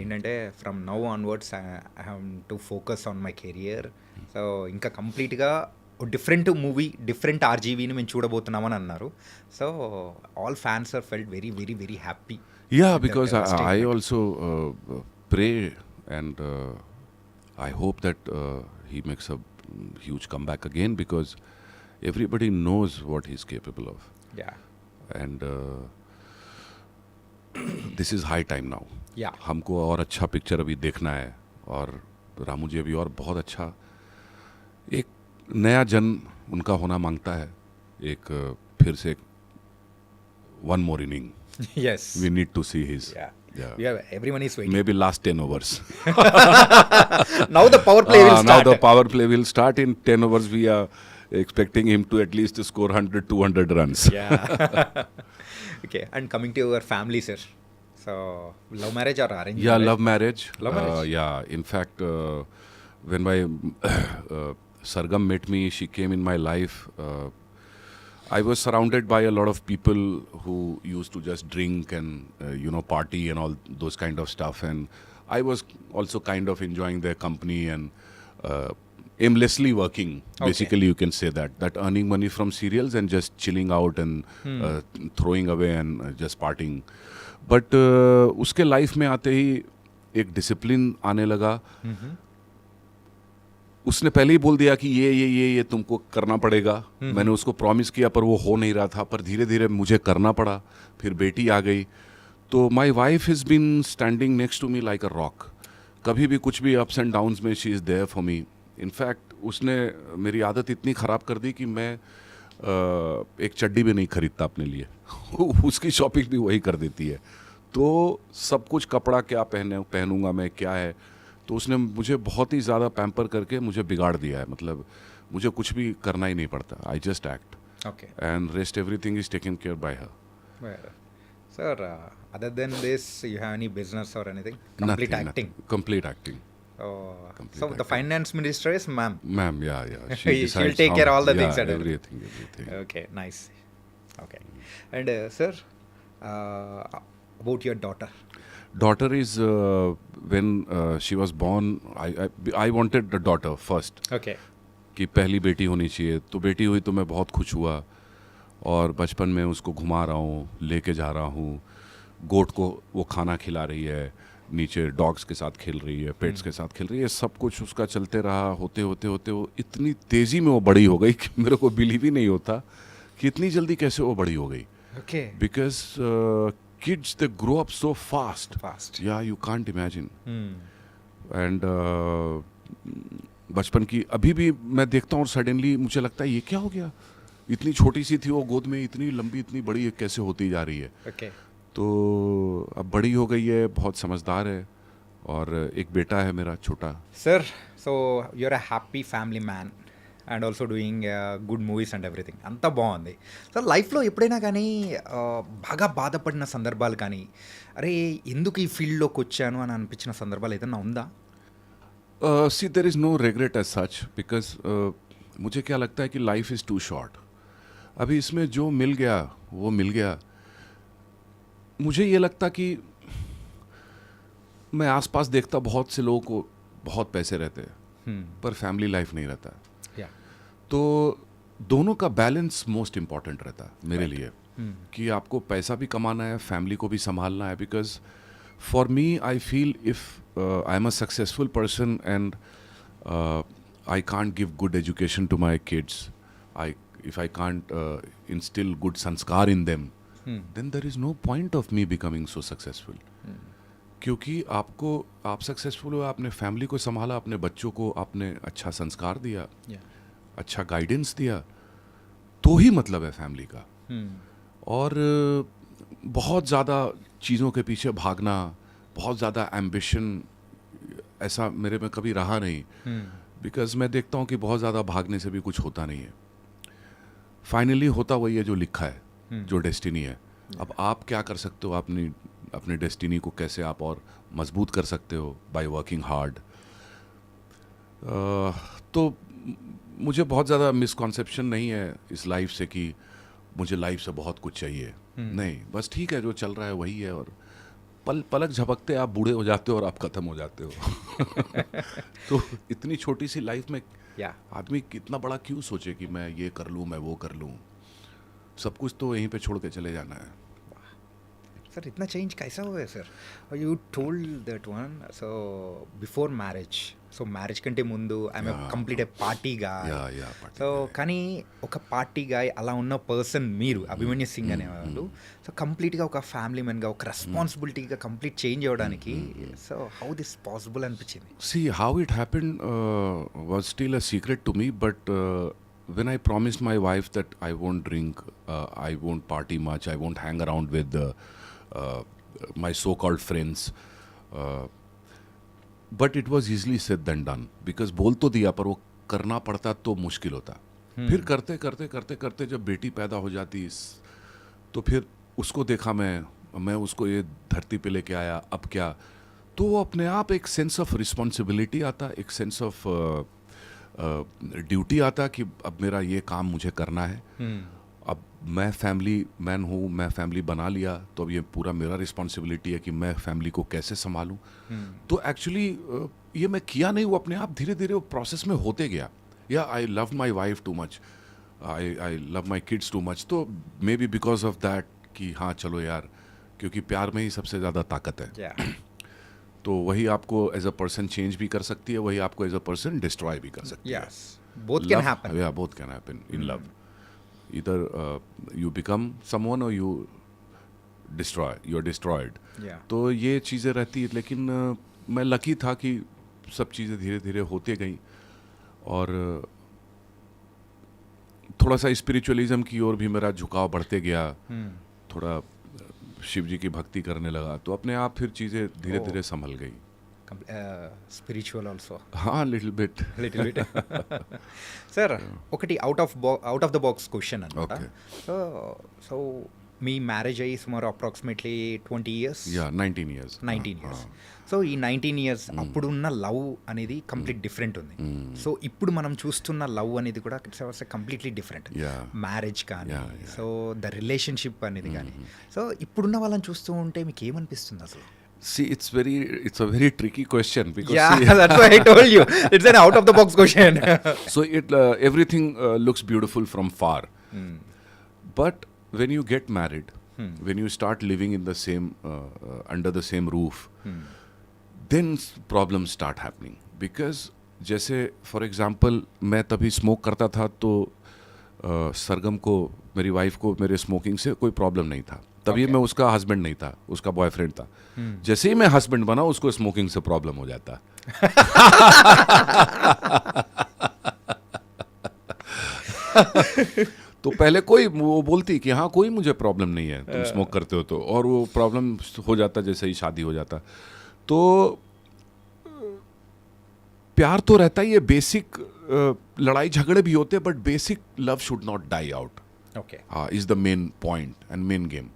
ఏంటంటే from now onwards I have to focus on my career, so ఇంకా కంప్లీట్గా డిఫరెంట్ మూవీ, డిఫరెంట్ ఆర్జీవీని మేము చూడబోతున్నామని అన్నారు. So all fans are felt very very very happy. Yeah, because I also pray and I hope that he makes a huge comeback again, because everybody knows what he's capable of. Yeah. And this is high time now. Yeah. हमको और अच्छा picture अभी देखना है, और रामू जी अभी और बहुत अच्छा एक नया जन्म उनका होना मांगता है, एक फिर से one more inning. Yes. We need to see his. Yeah. Everyone is waiting. Maybe last 10 overs. Now the power play will start. Now the power play will start. In 10 overs we are expecting him to at least score 100-200 runs. Yeah. Okay, and coming to your family, sir. So love marriage or arranged? Yeah, love marriage. Love marriage. Yeah, in fact when my Sargam met me, she came in my life. I was surrounded by a lot of people who used to just drink and party and all those kind of stuff, and I was also kind of enjoying their company and aimlessly working. Okay. Basically, you can say that earning money from serials and just chilling out and throwing away and just partying. But उसके life में आते ही एक discipline आने लगा. उसने पहले ही बोल दिया कि ये तुमको करना पड़ेगा. मैंने उसको प्रॉमिस किया पर वो हो नहीं रहा था, पर धीरे धीरे मुझे करना पड़ा. फिर बेटी आ गई, तो my wife has been standing next to me like a rock. कभी भी कुछ भी अप्स एंड डाउन्स में she is there for me. In fact उसने मेरी आदत इतनी ख़राब कर दी कि मैं एक चड्डी भी नहीं खरीदता अपने लिए. उसकी शॉपिंग भी वही कर देती है. तो सब कुछ कपड़ा क्या पहनूंगा मैं, क्या है, तो उसने मुझे बहुत ही ज़्यादा पैम्पर करके मुझे बिगाड़ दिया है. मतलब मुझे कुछ भी करना ही नहीं पड़ता. I just act Okay. And rest everything is taken care bye her. Well, sir, other than this, you have any business or anything? Complete acting. Complete acting. Oh, Complete so the acting. finance minister is ma'am. Ma'am, yeah. She'll decides take care of all the yeah, things and everything. Okay, nice. Okay, and sir, about your daughter. Daughter is when she was born. I wanted a daughter first. Okay. कि पहली बेटी होनी चाहिए. तो बेटी हुई तो मैं बहुत खुश हुआ, और बचपन में उसको घुमा रहा हूँ, लेके जा रहा हूँ. गोट को वो खाना खिला रही है, नीचे डॉग्स के साथ खेल रही है, पेट्स के साथ खेल रही है. सब कुछ उसका चलते रहा. होते होते होते वो इतनी तेज़ी में वो बड़ी हो गई कि मेरे को बिलीव ही नहीं होता कि इतनी जल्दी कैसे वो बड़ी हो गई. Okay. Because kids, they grow up so fast. Fast. Yeah, you can't imagine. Hmm. And बचपन की अभी भी मैं देखता हूँ और सडनली मुझे लगता है ये क्या हो गया. इतनी छोटी सी थी वो गोद में, इतनी लंबी, इतनी बड़ी कैसे होती जा रही है. Okay. तो अब बड़ी हो गई है, बहुत समझदार है, और एक बेटा है मेरा छोटा. Sir, so you're a happy family man and also doing good movies and everything. అంతా బాగుంది. సో లైఫ్లో ఎప్పుడైనా కానీ బాగా బాధపడిన సందర్భాలు కానీ, అరే ఎందుకు ఈ ఫీల్డ్లోకి వచ్చాను అని అనిపించిన సందర్భాలు ఏదైనా ఉందా? See there is no regret as such, because मुझे क्या लगता है कि लाइफ इज़ टू शॉर्ट. अभी इसमें जो मिल गया वो मिल गया. मुझे ये लगता कि मैं आसपास देखता बहुत से लोगों को बहुत पैसे रहते हैं, पर फैमिली लाइफ नहीं रहता. Yeah. तो दोनों का बैलेंस मोस्ट इम्पॉर्टेंट रहता है मेरे लिए. कि आपको पैसा भी कमाना है, फैमिली को भी संभालना है. Because for me I feel if I am a successful person and I can't give good education to my kids, if I can't instill good sanskar in them, then there is no point of me becoming so successful. क्योंकि आप successful हो, आपने family को संभाला, अपने बच्चों को आपने अच्छा संस्कार दिया, अच्छा गाइडेंस दिया, तो ही मतलब है फैमिली का. और बहुत ज़्यादा चीज़ों के पीछे भागना, बहुत ज़्यादा एम्बिशन, ऐसा मेरे में कभी रहा नहीं. बिकॉज मैं देखता हूँ कि बहुत ज़्यादा भागने से भी कुछ होता नहीं है. फाइनली होता वही है जो लिखा है, जो डेस्टिनी है. अब आप क्या कर सकते हो, अपनी डेस्टिनी को कैसे आप और मजबूत कर सकते हो, बाय वर्किंग हार्ड. तो मुझे बहुत ज़्यादा मिसकॉन्सेप्शन नहीं है इस लाइफ से कि मुझे लाइफ से बहुत कुछ चाहिए. नहीं, बस ठीक है, जो चल रहा है वही है. और पलक झपकते आप बूढ़े हो जाते हो और आप ख़त्म हो जाते हो. तो इतनी छोटी सी लाइफ में आदमी कितना बड़ा क्यों सोचे कि मैं ये कर लूँ, मैं वो कर लूँ. सब कुछ तो यहीं पे छोड़ के चले जाना है. सर इतना चेंज कैसा हुआ है sir? You told that one, so before marriage, so marriage కంటే ముందు I'm complete A party guy. So కానీ ఒక పార్టీ గాయ్ అలా ఉన్న పర్సన్ మీరు, అభిమన్యు సింగ్ అనేవాళ్ళు, సో కంప్లీట్గా ఒక ఫ్యామిలీ మెన్గా, ఒక రెస్పాన్సిబిలిటీగా కంప్లీట్ చేంజ్ అవ్వడానికి, సో హౌ దిస్ పాసిబుల్ అనిపించింది? See, how it happened was still a secret to me, but when I promised my wife that I won't drink, I won't party much, I won't hang around with my so-called friends, but it was easily said than done, because बोल तो दिया पर वो करना पड़ता तो मुश्किल होता. फिर करते करते करते करते जब बेटी पैदा हो जाती तो फिर उसको देखा मैं उसको ये धरती पे लेके आया. अब क्या, तो वो अपने आप एक सेंस ऑफ रिस्पॉन्सिबिलिटी आता, एक सेंस ऑफ ड्यूटी आता कि अब मेरा ये काम मुझे करना है. अब मैं फैमिली मैन हूँ, मैं फैमिली बना लिया, तो अब ये पूरा मेरा रिस्पॉन्सिबिलिटी है कि मैं फैमिली को कैसे संभालूं। तो एक्चुअली ये मैं किया नहीं, वो अपने आप धीरे धीरे वो प्रोसेस में होते गया। या I love my wife too much, I love my kids too much, तो maybe because of that कि हाँ चलो यार, क्योंकि प्यार में ही सबसे ज़्यादा ताकत है। Yeah. तो वही आपको एज अ पर्सन चेंज भी कर सकती है, वही आपको एज अ पर्सन डिस्ट्रॉय भी कर सकती है। Yes. Both can happen. Yeah, both can happen in love. Either you become someone or you're destroyed. Yeah. तो ये चीज़ें रहती है, लेकिन मैं लकी था कि सब चीज़ें धीरे धीरे होते गई, और थोड़ा सा स्पिरिचुअलिज्म की ओर भी मेरा झुकाव बढ़ते गया। थोड़ा शिव जी की भक्ति करने लगा, तो अपने आप फिर चीज़ें धीरे धीरे संभल गई। Spiritual also. हाँ, little bit. Little bit. Sir ఒకటి out of the box question అనమాట. Okay. సో మీ మ్యారేజ్ అయ్యి సుమారు approximately 20 years, yeah 19 years. 19 years. సో ఈ 19 ఇయర్స్ అప్పుడున్న లవ్ అనేది కంప్లీట్ డిఫరెంట్ ఉంది. సో ఇప్పుడు మనం చూస్తున్న లవ్ అనేది కూడా కంప్లీట్లీ డిఫరెంట్. Yeah. మ్యారేజ్ కానీ, Yeah, yeah. So the relationship అనేది కానీ, సో ఇప్పుడున్న వాళ్ళని చూస్తూ ఉంటే మీకు ఏమనిపిస్తుంది అసలు? See, it's a very tricky question because Yeah, see, that's why I told you. It's an out of the box question. so everything looks beautiful from far, but when you get married, when you start living in the same under the same roof, then problems start happening. Because जैसे for example मैं तभी smoke करता था, तो सरगम को, मेरी wife को, मेरे स्मोकिंग से कोई प्रॉब्लम नहीं था। तभी मैं उसका हस्बैंड नहीं था, उसका बॉयफ्रेंड था। जैसे ही मैं हस्बैंड बना, उसको स्मोकिंग से प्रॉब्लम हो जाता। तो पहले वो बोलती कि हाँ कोई मुझे प्रॉब्लम नहीं है, तुम स्मोक करते हो तो, और वो प्रॉब्लम हो जाता जैसे ही शादी हो जाता। तो प्यार तो रहता ही है, बेसिक लड़ाई झगड़े भी होते हैं, but basic love should not die out, Okay. is the main point and main game.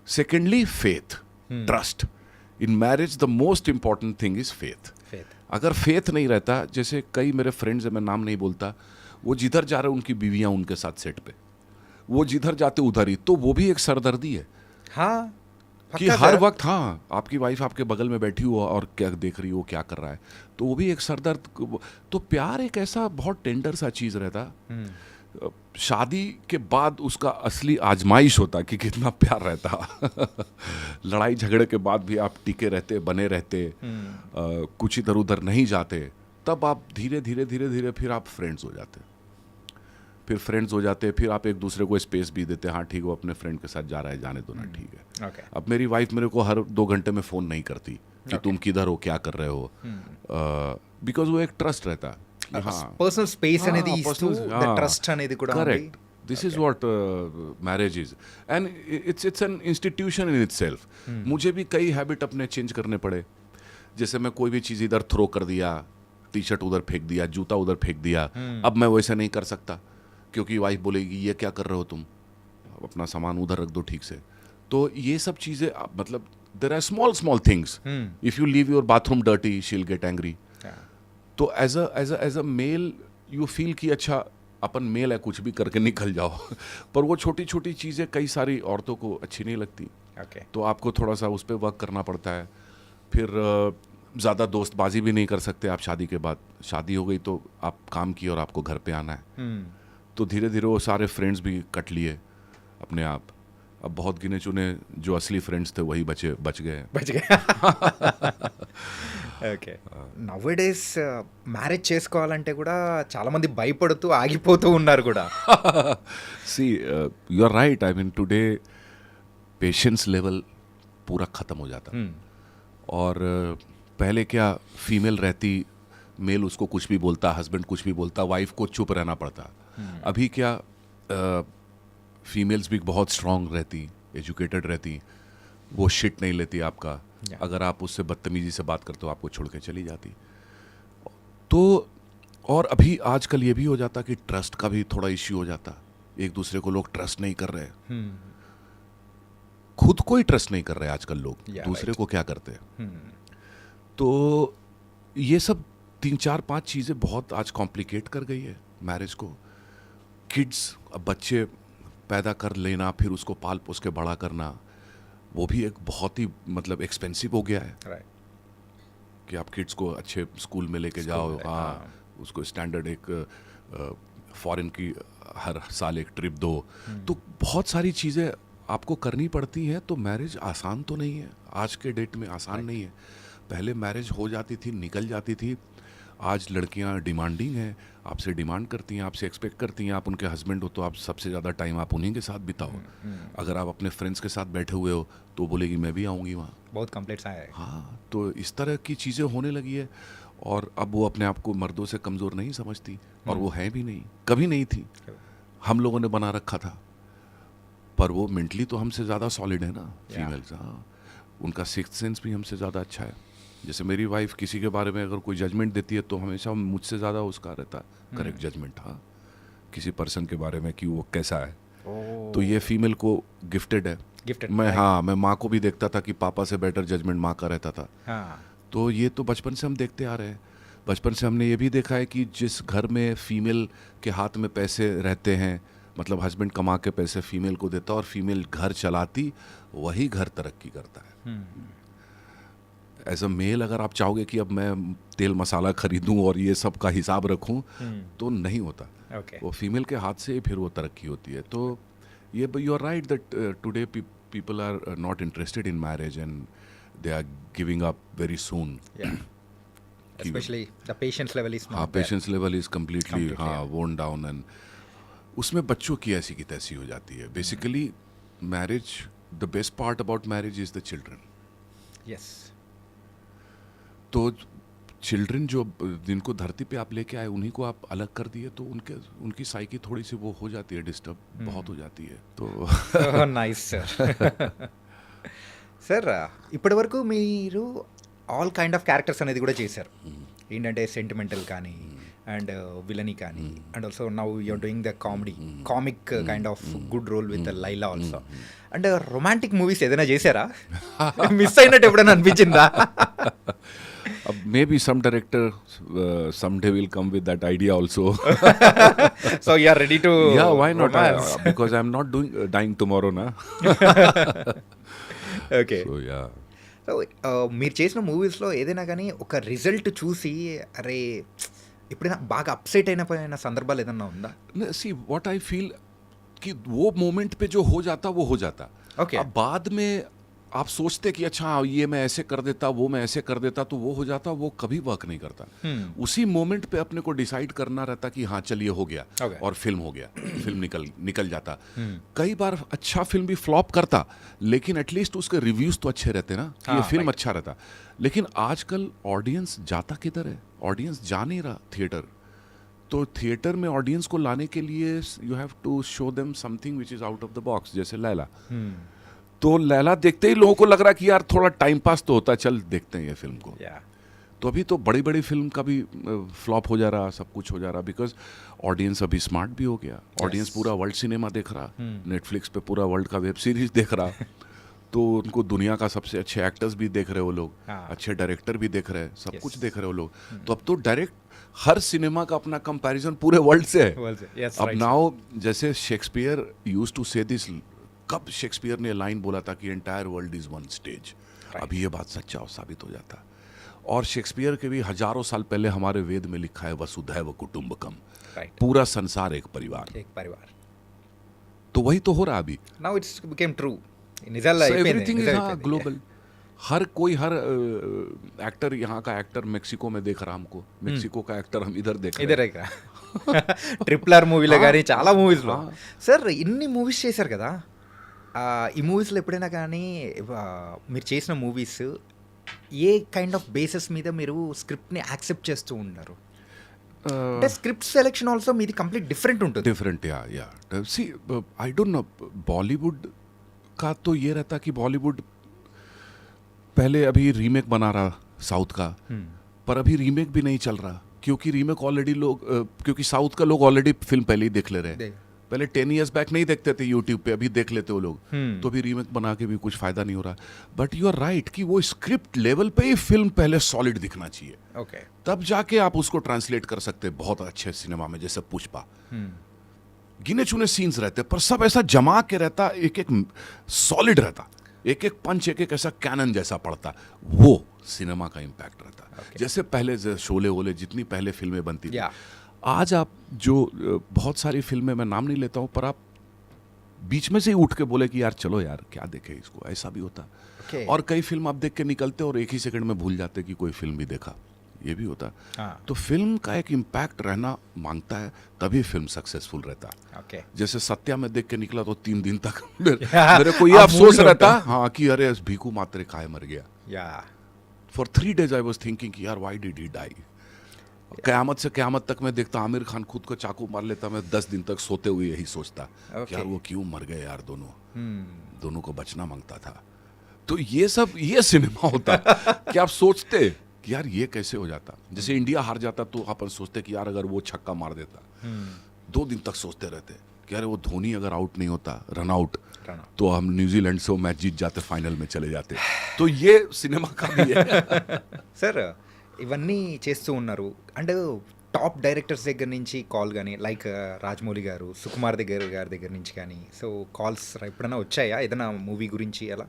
Secondly, faith, trust. In marriage, the most important thing is faith. Faith. अगर faith नहीं रहता, जैसे कई मेरे फ्रेंड्स हैं, मैं नाम नहीं बोलता, वो जिधर जा रहे हैं उनकी बीवियां उनके साथ सेट पे, वो जिधर जाते उधर ही, तो वो भी एक सरदर्दी है हाँ, कि हर वक्त हाँ आपकी वाइफ आपके बगल में बैठी हो और क्या देख रही हो, क्या कर रहा है, तो वो भी एक सरदर्द। तो प्यार एक ऐसा बहुत टेंडर सा चीज़ रहता, शादी के बाद उसका असली आजमाइश होता कि कितना प्यार रहता। लड़ाई झगड़े के बाद भी आप टिके रहते, बने रहते, कुछ इधर उधर नहीं जाते, तब आप धीरे धीरे धीरे धीरे फिर आप फ्रेंड्स हो जाते, फिर आप एक दूसरे को स्पेस भी देते, हाँ ठीक है वो अपने फ्रेंड के साथ जा रहा है, जाने दो ना, ठीक है। Okay. अब मेरी वाइफ मेरे को हर 2 घंटे में फ़ोन नहीं करती कि तुम किधर हो, क्या कर रहे हो, बिकॉज वो एक ट्रस्ट रहता। పర్సనల్ స్పేస్ అనేది ఇస్తూ ట్రస్ట్ అనేది కూడా correct. This is what marriage is, and it's an institution in itself. मुझे भी कई हैबिट अपने चेंज करने पड़े, जैसे मैं कोई भी चीज़ इधर थ्रो कर दिया, टी शर्ट उधर फेंक दिया, जूता उधर फेंक दिया, अब मैं वैसा नहीं कर सकता, क्योंकि वाइफ बोलेगी ये क्या कर रहे हो तुम, अपना सामान उधर रख दो ठीक से। तो ये सब चीज़ें मतलब there are small things, if you leave your bathroom dirty she will get angry. तो as a male you feel कि अच्छा अपन मेल है, कुछ भी करके निकल जाओ। पर वो छोटी छोटी चीज़ें कई सारी औरतों को अच्छी नहीं लगती, Okay. तो आपको थोड़ा सा उस पर वर्क करना पड़ता है। फिर ज़्यादा दोस्तबाजी भी नहीं कर सकते आप शादी के बाद, शादी हो गई तो आप काम किए और आपको घर पे आना है, तो धीरे धीरे वो सारे फ्रेंड्स भी कट लिए अपने आप। अब बहुत गिने चुने जो असली फ्रेंड्स थे वही बच गए। ఓకే. నవ్ డేస్ మ్యారేజ్ చేసుకోవాలంటే కూడా చాలా మంది భయపడుతూ ఆగిపోతూ ఉన్నారు కూడా. See you are right, I mean today patience level पूरा ख़त्म हो जाता। और पहले क्या फीमेल रहती, मेल उसको कुछ भी बोलता, हस्बैंड कुछ भी बोलता, वाइफ को चुप रहना पड़ता। अभी क्या फीमेल्स भी बहुत स्ट्रांग रहती, एजुकेटेड रहती, वो शिट नहीं लेती आपका। अगर आप उससे बदतमीजी से बात करते हो आपको छोड़ के चली जाती। तो और अभी आजकल ये भी हो जाता कि ट्रस्ट का भी थोड़ा इश्यू हो जाता, एक दूसरे को लोग ट्रस्ट नहीं कर रहे, खुद को ही ट्रस्ट नहीं कर रहे आजकल लोग, दूसरे को क्या करते हैं। तो ये सब 3-4-5 चीज़ें बहुत आज कॉम्प्लिकेट कर गई है मैरिज को। किड्स, अब बच्चे पैदा कर लेना, फिर उसको पाल पोस के बड़ा करना, वो भी एक बहुत ही मतलब एक्सपेंसिव हो गया है राइट कि आप किड्स को अच्छे स्कूल में लेके जाओ, हाँ, उसको स्टैंडर्ड एक फॉरेन की हर साल एक ट्रिप दो, तो बहुत सारी चीज़ें आपको करनी पड़ती हैं। तो मैरिज आसान तो नहीं है, आज के डेट में आसान नहीं है। पहले मैरिज हो जाती थी, निकल जाती थी। आज लड़कियां डिमांडिंग हैं, आपसे डिमांड करती हैं, आपसे एक्सपेक्ट करती हैं। आप उनके हस्बैंड हो तो आप सबसे ज़्यादा टाइम आप उन्हीं के साथ बिताओ। अगर आप अपने फ्रेंड्स के साथ बैठे हुए हो तो बोलेगी मैं भी आऊँगी वहाँ। बहुत कंप्लेंट्स आए हैं। हाँ, तो इस तरह की चीज़ें होने लगी है। और अब वो अपने आप को मर्दों से कमज़ोर नहीं समझती, और वो है भी नहीं, कभी नहीं थी। हम लोगों ने बना रखा था, पर वो मेंटली तो हमसे ज़्यादा सॉलिड है ना फीमेल्स। हाँ, उनका सिक्स्थ सेंस भी हमसे ज़्यादा अच्छा है। जैसे मेरी वाइफ किसी के बारे में अगर कोई जजमेंट देती है तो हमेशा मुझसे ज़्यादा उसका रहता है करेक्ट जजमेंट। हाँ, किसी पर्सन के बारे में कि वो कैसा है, तो ये फीमेल को गिफ्टेड है। गिफ्टेड मैं हाँ, मैं माँ को भी देखता था कि पापा से बेटर जजमेंट माँ का रहता था। हाँ तो ये तो बचपन से हम देखते आ रहे हैं। बचपन से हमने ये भी देखा है कि जिस घर में फीमेल के हाथ में पैसे रहते हैं, मतलब हस्बैंड कमा के पैसे फीमेल को देता और फीमेल घर चलाती, वही घर तरक्की करता है। एज अ मेल अगर आप चाहोगे कि अब मैं तेल मसाला खरीदूं और ये सब का हिसाब रखूं, तो नहीं होता। ओके वो फीमेल के हाथ से ही फिर वो तरक्की होती है। तो ये you are right that today people are not interested in marriage and they are giving up very soon. Especially the patience level is हाँ, patience level is completely Completely, हाँ वोन डाउन, एंड उसमें बच्चों की ऐसी की तैसी हो जाती है। Basically marriage, the best part about marriage is the children. Yes तो चिल्ड्रन जो जिनको धरती पे आप लेके आए, उन्हीं को आप अलग कर दिए तो उनकी साइकी थोड़ी सी वो हो जाती है, डिस्टर्ब बहुत हो जाती है। तो నైస్ సార్. సార్ ఇప్పటి వరకు మీరు ఆల్ కైండ్ ఆఫ్ క్యారెక్టర్స్ అనేది కూడా చేశారు. ఏంటంటే సెంటిమెంటల్ కానీ అండ్ విలనీ కానీ and also now you are doing the comic kind of good role with Laila also. And romantic movies ఏదైనా చేశారా? మిస్ అయినట్టు ఎప్పుడైనా అనిపించిందా? maybe some director someday will come with that idea also. So you are ready to Yeah, why not? Because I'm not dying tomorrow, na. Okay. So yeah. So మీరు చేసిన మూవీస్లో ఏదైనా కానీ ఒక రిజల్ట్ చూసి అరే ఎప్పుడైనా బాగా అప్సెట్ అయిన సందర్భాలు ఏదైనా ఉందా? See, what I feel कि वो मोमेंट पे जो हो जाता वो हो जाता। Okay. अब बाद में आप सोचते कि अच्छा ये मैं ऐसे कर देता, वो मैं ऐसे कर देता, तो वो हो जाता, वो कभी वर्क नहीं करता। उसी मोमेंट पे अपने को डिसाइड करना रहता कि हाँ चल ये हो गया, Okay. और फिल्म हो गया, फिल्म निकल जाता। कई बार अच्छा फिल्म भी फ्लॉप करता, लेकिन एटलीस्ट उसके रिव्यूज तो अच्छे रहते ना कि ये हाँ, फिल्म right. अच्छा रहता। लेकिन आजकल ऑडियंस जाता किधर है? ऑडियंस जा नहीं रहा थिएटर। तो थिएटर में ऑडियंस को लाने के लिए you have to show them something which is out of the box. जैसे लैला, तो लैला देखते ही लोगों को लग रहा कि यार थोड़ा टाइम पास तो होता है, चल देखते हैं ये फिल्म को। तो अभी तो बड़ी बड़ी फिल्म का भी फ्लॉप हो जा रहा, सब कुछ हो जा रहा, बिकॉज ऑडियंस अभी स्मार्ट भी हो गया। ऑडियंस पूरा वर्ल्ड सिनेमा देख रहा, नेटफ्लिक्स पे पूरा वर्ल्ड का वेब सीरीज देख रहा। तो उनको दुनिया का सबसे अच्छे एक्टर्स भी देख रहे वो लोग, हाँ. अच्छे डायरेक्टर भी देख रहे हैं, सब Yes. कुछ देख रहे वो लोग। तो अब तो डायरेक्ट हर सिनेमा का अपना कंपैरिजन पूरे वर्ल्ड से है। Yes, अब right. नाउ जैसे शेक्सपियर यूज्ड टू से दिस, कब शेक्सपियर ने लाइन बोला था कि entire world is one stage, अभी ये बात सच्चा और साबित हो जाता। और शेक्सपियर के भी हजारों साल पहले हमारे वेद में लिखा है वसुधैव कुटुंबकम, Right. पूरा संसार एक परिवार। एक परिवार. तो वही तो हो रहा अभी। Now it's became true. నిజాల్లో అయిపోయింది. एवरीथिंग इज నిజం हाँ అయిపోయింది. ग्लोबल। हर कोई हर एक्टर, यहाँ का एक्टर मेक्सिको में देख रहा हमको, मेक्सिको का एक्टर हम इधर देख रहे ఇదే రైట్ ట్రిపుల్ ఆర్ మూవీలో కానీ చాలా మూవీస్లో. సార్ ఇన్ని మూవీస్ చేశారు కదా, ఈ మూవీస్లో ఎప్పుడైనా కానీ మీరు చేసిన movies A kind of basis మీద మీరు స్క్రిప్ట్ని యాక్సెప్ట్ చేస్తూ ఉన్నారు? అంటే స్క్రిప్ట్ సెలెక్షన్ ఆల్సో మీది కంప్లీట్ డిఫరెంట్ ఉంటుంది. डिफरेंट। या सी आई डोंट नो, बॉलीवुड का तो ये रहता कि बॉलीवुड पहले अभी रीमेक बना रहा साउथ का, पर अभी रीमेक भी नहीं चल रहा, क्योंकि रीमेक ऑलरेडी लोग क्योंकि साउथ का लोग ऑलरेडी फिल्म पहले ही देख ले रहे हैं। पहले 10 years बैक नहीं देखते थे यूट्यूब पे, अभी देख लेते वो लोग। तो अभी रीमेक बना के भी कुछ फायदा नहीं हो रहा। बट यू आर राइट कि वो स्क्रिप्ट लेवल पे ही फिल्म पहले सॉलिड दिखना चाहिए, ఓకే. तब जाके आप उसको ट्रांसलेट कर सकते हैं बहुत अच्छे सिनेमा में, जैसे पुष्पा। गिने चुने सीन्स रहते पर सब ऐसा जमा के रहता, एक एक सॉलिड रहता, एक एक पंच एक एक ऐसा कैनन जैसा पड़ता, वो सिनेमा का इम्पैक्ट रहता। जैसे पहले शोले वोले जितनी पहले फिल्में बनती थी, Yeah. आज आप जो बहुत सारी फिल्में, मैं नाम नहीं लेता हूँ, पर आप बीच में से ही उठ के बोले कि यार चलो यार क्या देखे इसको, ऐसा भी होता। Okay. और कई फिल्म आप देख के निकलते और एक ही सेकंड में भूल जाते कि कोई फिल्म भी देखा, ये भी होता। हाँ. तो फिल्म का एक इम्पैक्ट रहना मांगता है, तभी फिल्म सक्सेसफुल रहता। Okay. जैसे सत्या में देख के निकला तो 3 दिन तक मेरे को ये अफसोस रहता, हाँ, कि अरे भीखू मात्रे खाए मर गया। Yeah. For 3 days I was thinking कि यार व्हाई डिड ही डाई। कयामत से कयामत तक मैं देखता आमिर खान खुद को चाकू मार लेता, मैं 10 दिन तक सोते हुए यही सोचता कि यार वो क्यों मर गए यार, दोनों को बचना मांगता था। तो ये सब, ये सिनेमा होता कि आप सोचते कि यार ये कैसे हो जाता। जैसे इंडिया हार जाता तो अपन सोचते कि यार अगर वो छक्का मार देता, 2 दिन तक सोचते रहते कि यार वो धोनी अगर आउट नहीं होता, रन आउट, तो हम न्यूजीलैंड से वो मैच जीत जाते, फाइनल में चले जाते। तो ये సినిమా का भी है। సార్ ఇవన్నీ చేస్తూ ఉన్నారు అండ్ టాప్ డైరెక్టర్స్ దగ్గర నుంచి కాల్ కానీ లైక్ రాజమౌళి గారు, సుకుమార్ గారి దగ్గర నుంచి కానీ, సో కాల్స్ ఎప్పుడైనా వచ్చాయా ఏదైనా మూవీ గురించి అలా?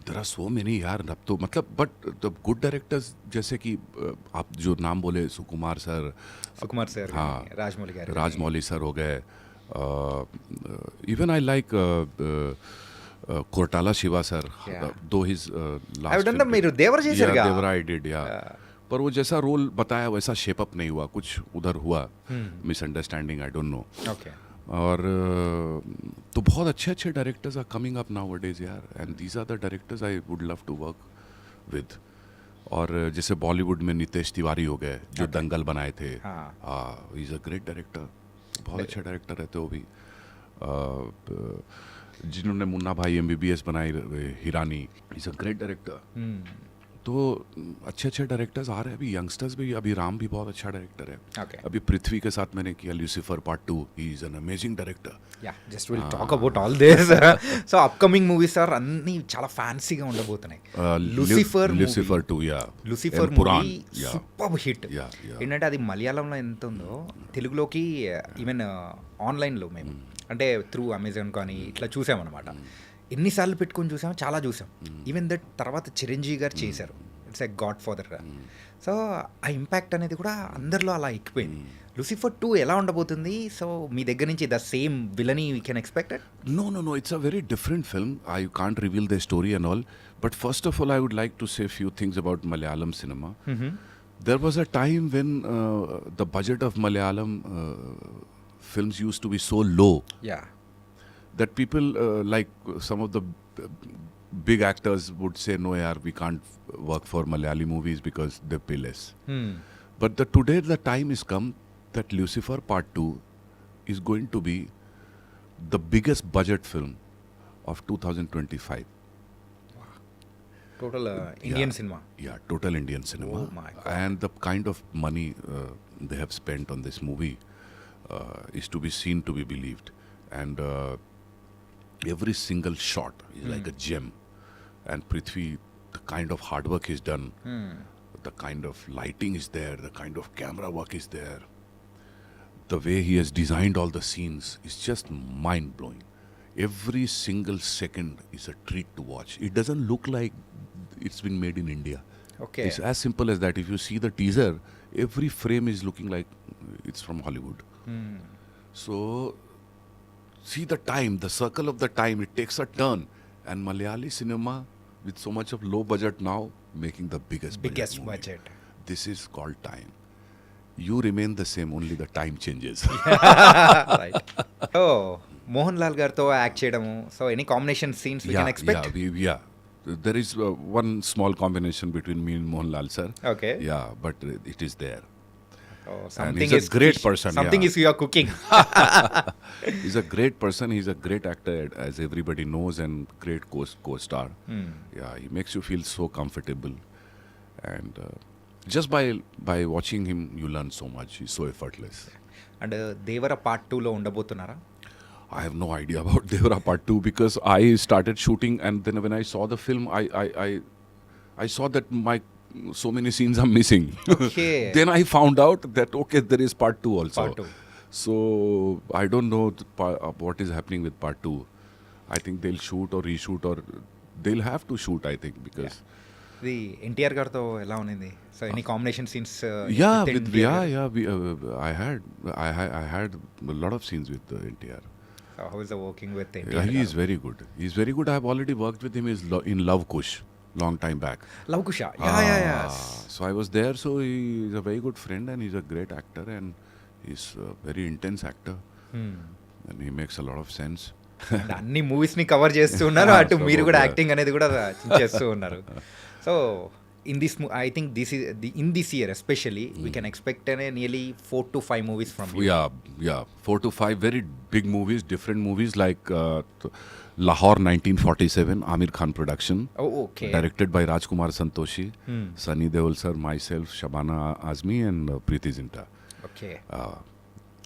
देयर आर सो मेनी यार, अब तो मतलब, बट द गुड डायरेक्टर्स जैसे कि आप जो नाम बोले, सुकुमार सर, हाँ, राजमौली सर हो गए, even I like Kortala Shiva sir, though his last I've done the మీరు దేవర చేశారుగా? देवरा I did, पर वो जैसा रोल बताया वैसा शेप अप नहीं हुआ, कुछ उधर हुआ, misunderstanding, I don't know. Okay. और तो बहुत अच्छे अच्छे directors are coming up nowadays यार, and these are the directors I would love to work with. और जैसे बॉलीवुड में नितेश तिवारी हो गए, जो दंगल बनाए थे, he is a great director, बहुत अच्छा डायरेक्टर रहते हो भी। जिन्होंने मुन्ना भाई MBBS बनाई, Hirani, is a great director. तो अच्छे अच्छे डायरेक्टर्स आ रहे हैं अभी, यंगस्टर्स भी, अभी राम भी बहुत अच्छा डायरेक्टर है। Okay. अभी पृथ्वी के साथ मैंने किया Lucifer part 2, he is an amazing director. Yeah just will talk about all this. So upcoming movies are అన్నీ చాలా ఫ్యాన్సీగా ఉండబోతున్నాయి. Lucifer 2, yeah, Lucifer movie super hit. ఏంటంటే అది మలయాళంలో ఎంత ఉందో తెలుగులోకి ఈవెన్ ఆన్లైన్లో మేము అంటే త్రూ అమెజాన్ కానీ ఇట్లా చూసామన్నమాట. ఎన్నిసార్లు పెట్టుకొని చూసాము, చాలా చూసాం. ఈవెన్ దట్ తర్వాత చిరంజీవి గారు చేశారు, it's a God father. So ఆ ఇంపాక్ట్ అనేది కూడా అందరిలో అలా ఎక్కిపోయింది. లూసిఫర్ 2 ఎలా ఉండబోతుంది? సో మీ దగ్గర నుంచి the same villainy we can expected? No, it's a very different film. I can't reveal the story and all, but first of all I would like to say a few things about Malayalam cinema. There was a time when the budget of Malayalam films used to be so low, yeah, that people like some of the big actors would say, no yaar, we can't work for Malayali movies because they pay less. But today the time is come that Lucifer Part 2 is going to be the biggest budget film of 2025. Total Indian cinema. Yeah, total Indian cinema. Oh my God. And the kind of money they have spent on this movie is to be seen, to be believed. And every single shot is like a gem. And Prithvi, the kind of hard work is done, the kind of lighting is there, the kind of camera work is there, the way he has designed all the scenes is just mind-blowing. Every single second is a treat to watch. It doesn't look like it's been made in India. Okay. It's as simple as that. If you see the teaser, every frame is looking like it's from Hollywood. So, see the time, the circle of the time, it takes a turn. And Malayali cinema, with so much of low budget now, making the biggest movie. budget. This is called time. You remain the same, only the time changes. Right. So Mohan Lal గారితో act చేయడము, so any combination scenes we can expect? Yeah. There is one small combination between me and Mohanlal sir. Okay. Yeah, but it is there. Something he's a is great person, Something yeah. is you are cooking. He's a great person. He's a great actor, as everybody knows, and great co-star. Yeah, he makes you feel so comfortable, and just by watching him, you learn so much. He's so effortless. And Devara part 2లో ఉండబోతున్నారా? I have no idea about Devara Part 2 because I started shooting, and then when I saw the film, I saw that so many scenes are missing. Okay. Then I found out that okay, there is Part 2 also. Part 2. So I don't know what is happening with part 2. I think they'll shoot or reshoot, or they'll have to shoot, I think, because ఇది ఎన్టీఆర్ గారితో ఎలా ఉన్నింది? So any combination scenes? I had a lot of scenes with NTR. How is the working with Yeah, NTR? he is very good. He's very good. I've already worked with him in Love Kush, long time back. Luv Kush, yeah. So I was there. So he's a very good friend and he's a great actor and he's a very intense actor and he makes a lot of sense. And అన్ని movies ని cover చేస్తూ ఉన్నారు, అటు So మీరు కూడా good, acting అనేది కూడా చేస్తూ ఉన్నారు. So in this I think in this year especially we can expect nearly 4 to 5 movies from you. Yeah, 4 to 5 very big movies, different movies like Lahore 1947, Amir Khan production, okay. directed by Rajkumar Santoshi, Sunny Deol sir, myself, Shabana Azmi and Preeti Zinta. Okay.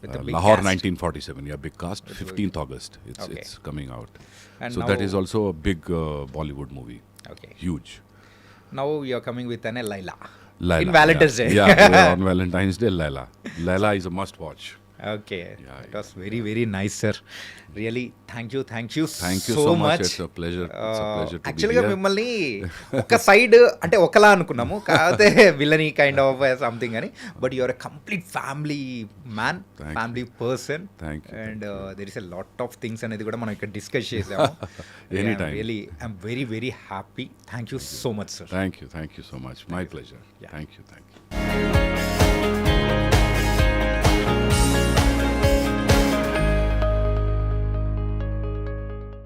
With Lahore 1947, yeah, big cast. 15th August, Okay. it's coming out. And So now- that is also a big Bollywood movie, okay. huge. Now you are coming with an Laila. Laila, In Valentine's Day. Yeah, we're on Valentine's Day, Laila. Laila is a must watch. Okay, Yeah, it was very, very nice, sir. Really, thank you Thank you so so much. much. It's a pleasure. It's a pleasure to Actually be గా here. మిమ్మల్ని ఒక side అంటే ఒకలా అనుకున్నాము, కాకపోతే villainy kind of something అని, but your a complete family man, Thank you. Family person. Thank you, and there is a lot of things అనేది కూడా మనం ఇక్కడ డిస్కస్ చేసాము. Anytime. Really I'm very, very happy. Thank you so much, sir. Thank you so much. My pleasure. Yeah. Thank you.